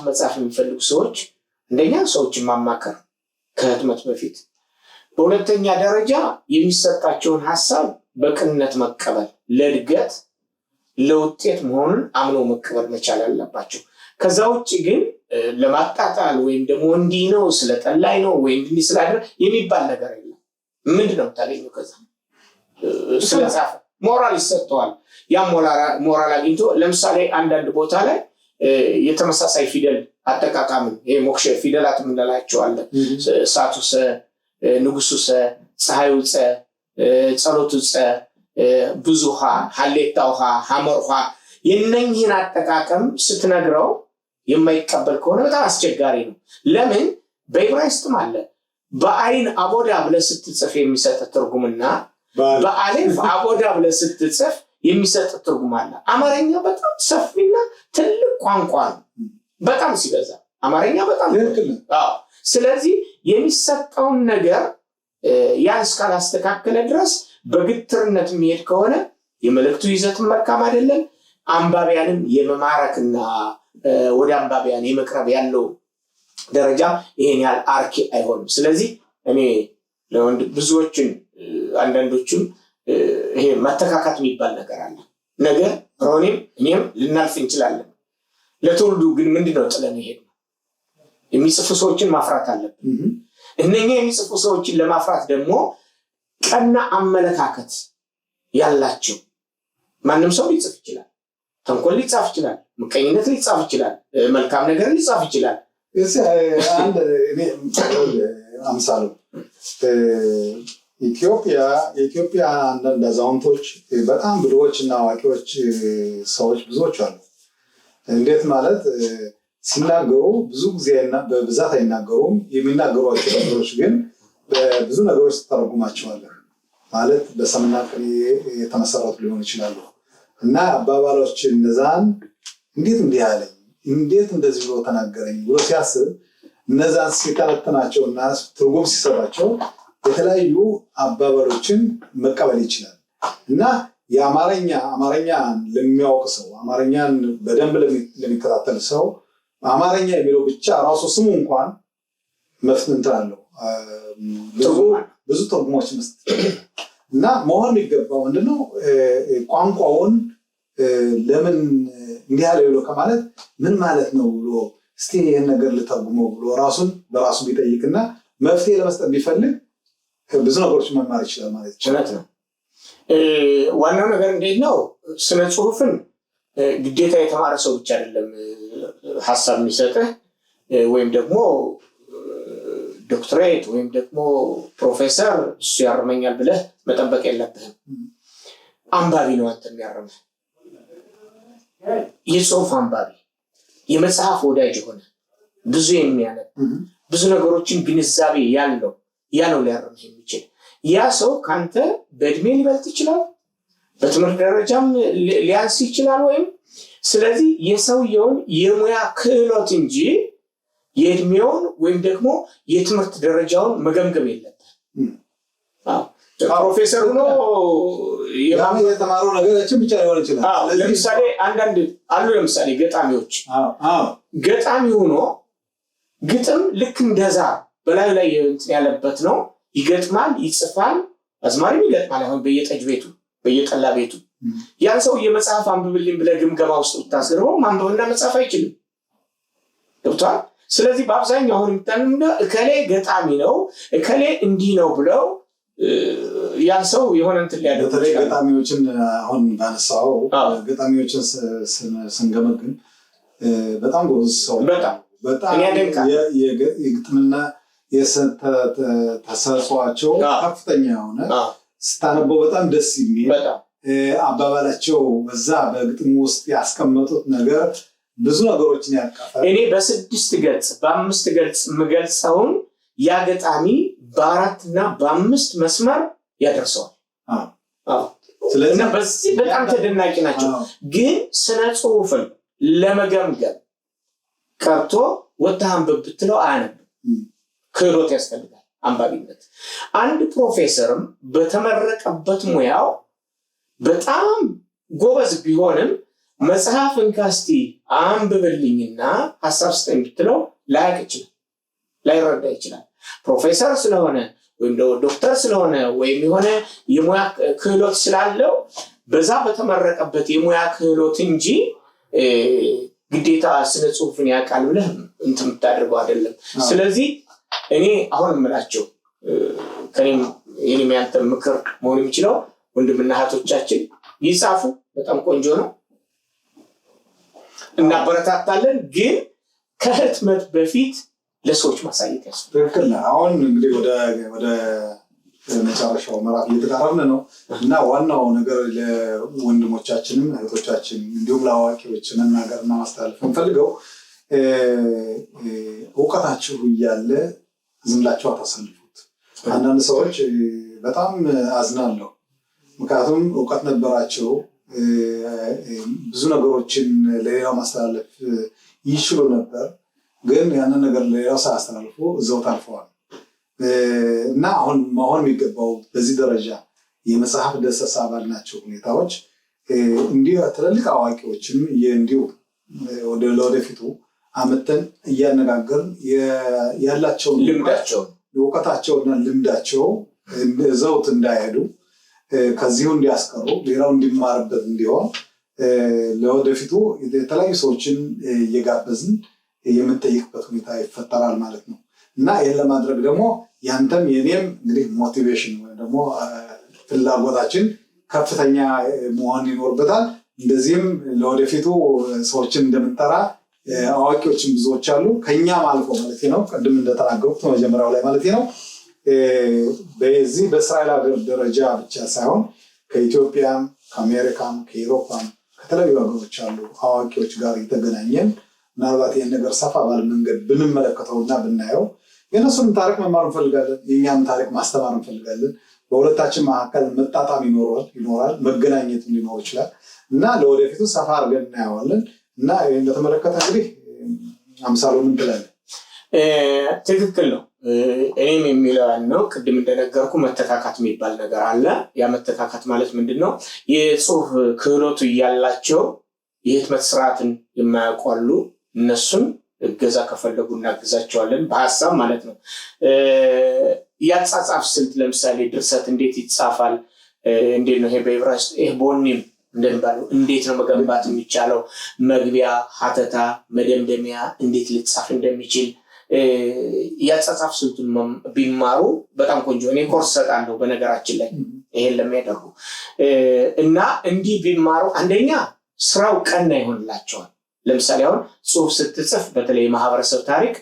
Speaker 1: መጽሐፍ የሚፈልጉ ሰዎች እንደኛ ሰዎችን ማማከር ከህትመት በፊት፣ በሁለተኛ ደረጃ የሚሰጣቸውን ሐሳብ በቅንነት መቀበል፣ ለእድገት ለውጤት መሆኑን አምኖ መቀበል መቻል አለባቸው። ከዛ ውጭ ግን ለማጣጣል ወይም ደግሞ እንዲህ ነው ስለጠላይ ነው ወይም እንዲህ ስላደረ የሚባል ነገር የለም። ምንድነው ታገኘው? ከዛ ስለጻፈ ሞራል ይሰጠዋል። ያ ሞራል አግኝቶ ለምሳሌ አንዳንድ ቦታ ላይ የተመሳሳይ ፊደል አጠቃቀምን ሞክሼ ፊደላት የምንላቸዋለን። ሳቱሰ፣ ንጉሱሰ፣ ፀሐዩፀ፣ ጸሎቱፀ፣ ብዙሃ፣ ሀሌታውሃ፣ ሐመርሃ የነኝህን አጠቃቀም ስትነግረው የማይቀበል ከሆነ በጣም አስቸጋሪ ነው። ለምን? በዕብራይስጥም አለ በአይን አቦዳ ብለህ ስትጽፍ የሚሰጥ ትርጉምና በአሌፍ አቦዳ ብለህ ስትጽፍ የሚሰጥ ትርጉም አለ። አማርኛ በጣም ሰፊና ትልቅ ቋንቋ ነው። በጣም ሲበዛ አማርኛ በጣም ስለዚህ የሚሰጠውን ነገር ያን እስካላስተካከለ ድረስ በግትርነት የሚሄድ ከሆነ የመልእክቱ ይዘትን መልካም አይደለም። አንባቢያንም የመማረክና ወደ አንባቢያን የመቅረብ ያለው ደረጃ ይሄን ያህል አርኪ አይሆንም። ስለዚህ እኔ ለወንድ ብዙዎችን አንዳንዶቹም ይሄ መተካካት የሚባል ነገር አለ። ነገር ሮኔም እኔም ልናልፍ እንችላለን። ለትውልዱ ግን ምንድነው ጥለን ይሄድ ነው። የሚጽፉ ሰዎችን ማፍራት አለብን። እነኛ የሚጽፉ ሰዎችን ለማፍራት ደግሞ ቀና አመለካከት ያላቸው ማንም ሰው ሊጽፍ ይችላል። ተንኮል ሊጻፍ ይችላል። ምቀኝነት ሊጻፍ ይችላል። መልካም ነገር ሊጻፍ ይችላል።
Speaker 2: አንድ እኔ አምሳሉ የኢትዮጵያ አንዳንድ አዛውንቶች በጣም ብልሆች እና አዋቂዎች ሰዎች ብዙዎች አሉ። እንዴት ማለት ሲናገሩ ብዙ ጊዜ በብዛት አይናገሩም። የሚናገሯቸው ነገሮች ግን በብዙ ነገሮች ተተረጉማቸዋለህ። ማለት በሰምና ቅኔ የተመሰረቱ ሊሆኑ ይችላሉ እና አባባሎች እነዛን እንዴት እንዲህ አለኝ፣ እንዴት እንደዚህ ብሎ ተናገረኝ ብሎ ሲያስብ እነዛን ሲተነትናቸውና ትርጉም ሲሰጣቸው የተለያዩ አባባሎችን መቀበል ይችላል እና አማርኛ ለሚያውቅ ሰው፣ አማርኛን በደንብ ለሚከታተል ሰው አማርኛ የሚለው ብቻ ራሱ ስሙ እንኳን መፍትንት አለው ብዙ ትርጉሞች መስጠት እና መሆን የሚገባው ምንድነው ቋንቋውን ለምን እንዲህ ያለ ብሎ ከማለት ምን ማለት ነው ብሎ እስቲ ይህን ነገር ልተርጉመው ብሎ ራሱን በራሱ ቢጠይቅና መፍትሄ ለመስጠት ቢፈልግ ብዙ ነገሮች መማር ይችላል ማለት ይችላል ነው።
Speaker 1: ዋናው ነገር እንዴት ነው ስነ ጽሁፍን ግዴታ የተማረ ሰው ብቻ አይደለም ሐሳብ የሚሰጥህ ወይም ደግሞ ዶክትሬት ወይም ደግሞ ፕሮፌሰር እሱ ያርመኛል ብለህ መጠበቅ የለብህም። አንባቢ ነው አንተ የሚያርምህ። የጽሁፍ አንባቢ፣ የመጽሐፍ ወዳጅ የሆነ ብዙ የሚያነብ ብዙ ነገሮችን ግንዛቤ ያለው ያ ነው ሊያርምህ የሚችል። ያ ሰው ካንተ በእድሜ ሊበልጥ ይችላል፣ በትምህርት ደረጃም ሊያንስ ይችላል ወይም ስለዚህ የሰውየውን የሙያ ክህሎት እንጂ የእድሜውን ወይም ደግሞ የትምህርት ደረጃውን መገምገም የለብህም። ፕሮፌሰር ሆኖ
Speaker 2: የተማረው ነገሮችን ብቻ ሊሆን ይችላል።
Speaker 1: ለምሳሌ አንዳንድ አሉ ለምሳሌ ገጣሚዎች ገጣሚ ሆኖ ግጥም ልክ እንደዛ በላዩ ላይ ያለበት ነው። ይገጥማል፣ ይጽፋል፣ አዝማሪም ይገጥማል። አሁን በየጠጅ ቤቱ በየጠላ ቤቱ ያን ሰው የመጽሐፍ አንብብልኝ ብለህ ግምገማ ውስጥ ብታስገባው ማንበብና መጻፍ አይችልም። ገብቶሃል? ስለዚህ በአብዛኛው አሁን የምታነው እከሌ ገጣሚ ነው እከሌ እንዲህ ነው ብለው ያን ሰው የሆነ እንትን ሊያደርጉ
Speaker 2: በተለይ ገጣሚዎችን አሁን ባነሳው ገጣሚዎችን ስንገመግም በጣም ጎበዝ ሰው በጣም የግጥምና ተሰጥኦአቸው ከፍተኛ የሆነ ስታነበው በጣም ደስ የሚል አባባላቸው በዛ በግጥሙ ውስጥ ያስቀመጡት ነገር ብዙ ነገሮችን ያካፈለ
Speaker 1: እኔ በ6 ገጽ በ5 ገጽ የምገልጸውን ያ ገጣሚ በ4 እና በ5 መስመር ያደርሰዋል። ስለዚህ በዚህ በጣም ተደናቂ ናቸው። ግን ስነ ጽሁፍን ለመገምገም ቀርቶ ወጥተህ አንብብ ብትለው አያነብም። ክህሎት ያስፈልጋል፣ አንባቢነት። አንድ ፕሮፌሰርም በተመረቀበት ሙያው በጣም ጎበዝ ቢሆንም መጽሐፍን ካስቲ አንብብልኝና ሀሳብ ስጠኝ ብትለው ላያውቅ ይችላል፣ ላይረዳ ይችላል። ፕሮፌሰር ስለሆነ ወይም ዶክተር ስለሆነ ወይም የሆነ የሙያ ክህሎት ስላለው በዛ በተመረቀበት የሙያ ክህሎት እንጂ ግዴታ ስነ ጽሁፍን ያውቃል ብለህ እንትን የምታደርገው አይደለም። ስለዚህ እኔ አሁን የምላቸው ከኔም ያንተ ምክር መሆን የሚችለው ወንድምና እህቶቻችን ይጻፉ፣ በጣም ቆንጆ ነው፣ እናበረታታለን። ግን ከህትመት በፊት ለሰዎች ማሳየት ያስፈልጋል።
Speaker 2: ትክክል ነህ። አሁን እንግዲህ ወደ መጨረሻው ምዕራፍ እየተቃረብን ነው እና ዋናው ነገር ለወንድሞቻችንም እህቶቻችን እንዲሁም ለአዋቂዎች መናገርና ማስተላለፍ እንፈልገው እውቀታችሁ እያለ ዝም ብላችሁ አታሳልፉት። አንዳንድ ሰዎች በጣም አዝናለሁ። ምክንያቱም እውቀት ነበራቸው፣ ብዙ ነገሮችን ለሌላው ማስተላለፍ ይችሉ ነበር፣ ግን ያንን ነገር ለሌላው ሳያስተላልፉ እዛው ታልፈዋል። እና አሁን መሆን የሚገባው በዚህ ደረጃ የመጽሐፍ ደሰሳ ባልናቸው ሁኔታዎች እንዲሁ ትልልቅ አዋቂዎችም እንዲሁ ለወደፊቱ አመተን እያነጋገርን ያላቸውን እውቀታቸውና ልምዳቸው ዘውት እንዳይሄዱ ከዚሁ እንዲያስቀሩ ሌላው እንዲማርበት እንዲሆን ለወደፊቱ የተለያዩ ሰዎችን እየጋበዝን የምንጠይቅበት ሁኔታ ይፈጠራል ማለት ነው። እና ይህን ለማድረግ ደግሞ ያንተም የኔም እንግዲህ ሞቲቬሽን ወይም ደግሞ ፍላጎታችን ከፍተኛ መሆን ይኖርበታል። እንደዚህም ለወደፊቱ ሰዎችን እንደምንጠራ አዋቂዎችን ብዙዎች አሉ፣ ከኛም አልፎ ማለት ነው። ቅድም እንደተናገሩት መጀመሪያው ላይ ማለት ነው በዚህ በእስራኤል ሀገር ደረጃ ብቻ ሳይሆን ከኢትዮጵያም፣ ከአሜሪካም፣ ከአውሮፓም ከተለያዩ ሀገሮች አሉ አዋቂዎች ጋር የተገናኘን ምናልባት ይህን ነገር ሰፋ ባለ መንገድ ብንመለከተውና ብናየው የእነሱንም ታሪክ መማር እንፈልጋለን፣ የእኛም ታሪክ ማስተማር እንፈልጋለን። በሁለታችን መካከል መጣጣም ይኖራል፣ መገናኘት ሊኖር ይችላል እና ለወደፊቱ ሰፋ አድርገን እናየዋለን። እና ይህን በተመለከተ እንግዲህ አምሳሉ ምን ትላለህ?
Speaker 1: ትክክል ነው። እኔም የሚለው ነው ቅድም እንደነገርኩ መተካካት የሚባል ነገር አለ። ያ መተካካት ማለት ምንድን ነው? የጽሁፍ ክህሎቱ እያላቸው የህትመት ስርዓትን የማያውቁ አሉ። እነሱን እገዛ ከፈለጉ እናግዛቸዋለን፣ በሀሳብ ማለት ነው። ያጻጻፍ ስልት ለምሳሌ ድርሰት እንዴት ይጻፋል? እንዴት ነው ይሄ በዕብራይስጥ ቦኒም እንደሚባለው እንዴት ነው መገንባት የሚቻለው? መግቢያ፣ ሀተታ፣ መደምደሚያ እንዴት ልጻፍ እንደሚችል ያጻጻፍ ስልቱን ቢማሩ በጣም ቆንጆ። እኔ ኮርስ ሰጣለሁ በነገራችን ላይ ይሄን ለሚያደርጉ እና እንዲህ ቢማሩ አንደኛ ስራው ቀና ይሆንላቸዋል። ለምሳሌ አሁን ጽሁፍ ስትጽፍ በተለይ የማህበረሰብ ታሪክ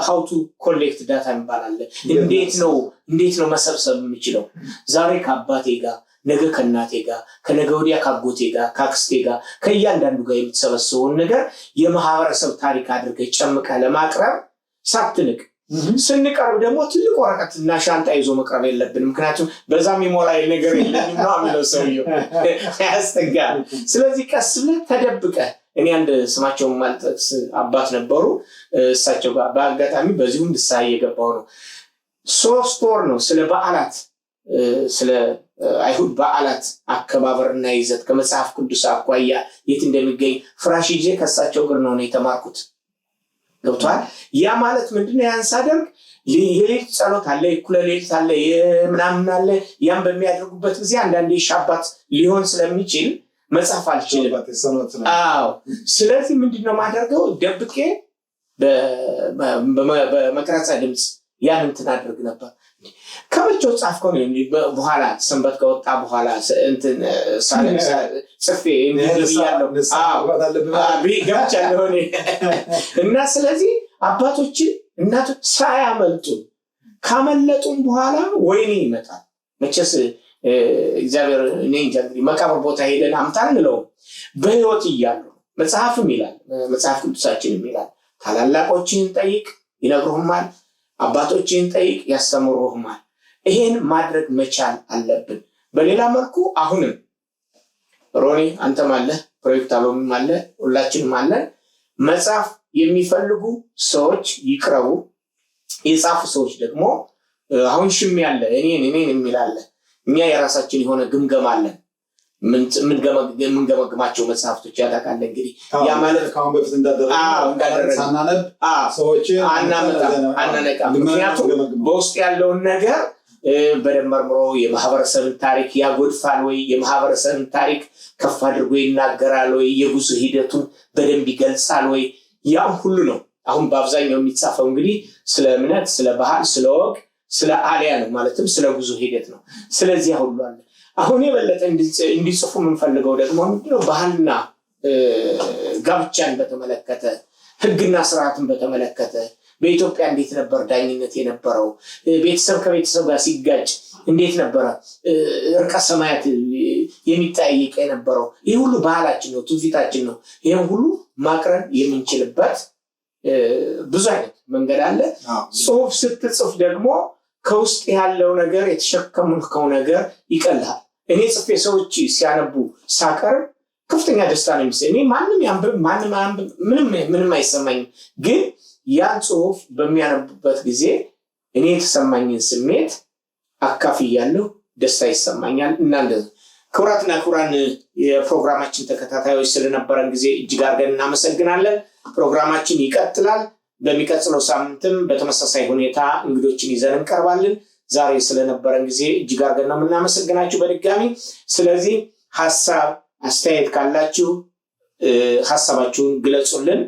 Speaker 1: how to collect data ይባላል። እንዴት ነው መሰብሰብ የምችለው? ዛሬ ከአባቴ ጋር፣ ነገ ከእናቴ ጋር፣ ከነገ ወዲያ ከአጎቴ ጋር፣ ከአክስቴ ጋር፣ ከእያንዳንዱ ጋር የምትሰበስበውን ነገር የማህበረሰብ ታሪክ አድርገህ ጨምቀህ ለማቅረብ ሳትንቅ፣ ስንቀርብ ደግሞ ትልቅ ወረቀትና ሻንጣ ይዞ መቅረብ የለብንም። ምክንያቱም በዛም የሞላ ነገር የለኝም ነው የሚለው ሰውየው፣ ያስጠጋል። ስለዚህ ቀስ ብለህ ተደብቀህ እኔ አንድ ስማቸውን ማልጠቅስ አባት ነበሩ። እሳቸው ጋር በአጋጣሚ በዚሁም ንስሐ እየገባሁ ነው። 3 ወር ነው ስለ በዓላት፣ ስለ አይሁድ በዓላት አከባበርና ይዘት ከመጽሐፍ ቅዱስ አኳያ የት እንደሚገኝ ፍራሽ ይዤ ከእሳቸው ጋር ነው የተማርኩት። ገብቷል? ያ ማለት ምንድነው? ያን ሳደርግ የሌሊት ጸሎት አለ፣ የእኩለ ሌሊት አለ፣ የምናምን አለ። ያን በሚያደርጉበት ጊዜ አንዳንዴ ሻባት ሊሆን ስለሚችል መጽሐፍ አልችልም። አዎ። ስለዚህ ምንድነው ማደርገው? ደብቄ በመቅረጸ ድምፅ ያን እንትን አድርግ ነበር። ከመቼው ጻፍከው ነው? በኋላ ሰንበት ከወጣ በኋላ እንትን ጽፌ እንዲያለው ገብቻለሁ እና ስለዚህ አባቶችን እናቶች ሳያመልጡን ካመለጡን በኋላ ወይኔ ይመጣል። መቼስ እግዚአብሔር እኔ እንጃ እንግዲህ መቃብር ቦታ ሄደን አምጣ እንለውም። በህይወት እያሉ መጽሐፍም ይላል፣ መጽሐፍ ቅዱሳችንም ይላል ታላላቆችን ጠይቅ ይነግሩህማል፣ አባቶችን ጠይቅ ያስተምሩህማል። ይሄን ማድረግ መቻል አለብን። በሌላ መልኩ አሁንም ሮኒ አንተም አለ ፕሮጀክት አልበም አለ፣ ሁላችንም አለን። መጽሐፍ የሚፈልጉ ሰዎች ይቅረቡ። የጻፉ ሰዎች ደግሞ አሁን ሽም ያለ እኔን የሚላለ እኛ የራሳችን የሆነ ግምገማ አለን። የምንገመግማቸው መጽሐፍቶች ያዳቃለ እንግዲህ ያ ማለት
Speaker 2: ከአሁን በፊት እንዳደረገ ሳናነብ ሰዎች
Speaker 1: አናነቃም። ምክንያቱም በውስጥ ያለውን ነገር በደንብ መርምሮ የማህበረሰብን ታሪክ ያጎድፋል ወይ፣ የማህበረሰብን ታሪክ ከፍ አድርጎ ይናገራል ወይ፣ የጉዞ ሂደቱን በደንብ ይገልጻል ወይ፣ ያም ሁሉ ነው። አሁን በአብዛኛው የሚጻፈው እንግዲህ ስለ እምነት፣ ስለ ባህል፣ ስለ ወግ፣ ስለ አሊያ ነው፣ ማለትም ስለ ጉዞ ሂደት ነው። ስለዚህ ሁሉ አለ። አሁን የበለጠ እንዲጽፉ የምንፈልገው ደግሞ ምንድነው ባህልና ጋብቻን በተመለከተ፣ ህግና ስርዓትን በተመለከተ በኢትዮጵያ እንዴት ነበር ዳኝነት የነበረው? ቤተሰብ ከቤተሰብ ጋር ሲጋጭ እንዴት ነበረ እርቀ ሰማያት የሚጠያየቅ የነበረው? ይህ ሁሉ ባህላችን ነው፣ ትውፊታችን ነው። ይህም ሁሉ ማቅረብ የምንችልበት ብዙ አይነት መንገድ አለ። ጽሁፍ ስትጽፍ ደግሞ ከውስጥ ያለው ነገር የተሸከምከው ነገር ይቀልሃል። እኔ ጽፌ ሰዎች ሲያነቡ ሳቀርብ ከፍተኛ ደስታ ነው የሚሰማኝ። እኔ ማንም ያንብብ ማንም አያንብብ ምንም አይሰማኝም። ግን ያን ጽሁፍ በሚያነቡበት ጊዜ እኔ የተሰማኝን ስሜት አካፍያለሁ፣ ደስታ ይሰማኛል። እና እንደዚህ ክቡራትና ክቡራን የፕሮግራማችን ተከታታዮች ስለነበረን ጊዜ እጅግ አድርገን እናመሰግናለን። ፕሮግራማችን ይቀጥላል። በሚቀጥለው ሳምንትም በተመሳሳይ ሁኔታ እንግዶችን ይዘን እንቀርባለን። ዛሬ ስለነበረን ጊዜ እጅግ አድርገን ነው የምናመሰግናችሁ በድጋሚ። ስለዚህ ሀሳብ አስተያየት ካላችሁ ሀሳባችሁን ግለጹልን፣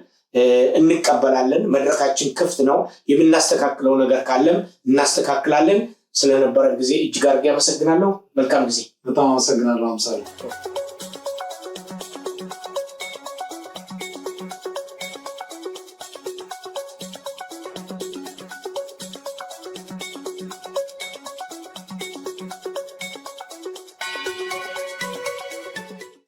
Speaker 1: እንቀበላለን። መድረካችን ክፍት ነው። የምናስተካክለው ነገር ካለም እናስተካክላለን። ስለነበረን ጊዜ እጅግ አድርጌ አመሰግናለሁ። መልካም ጊዜ።
Speaker 2: በጣም አመሰግናለሁ። አምሳሌ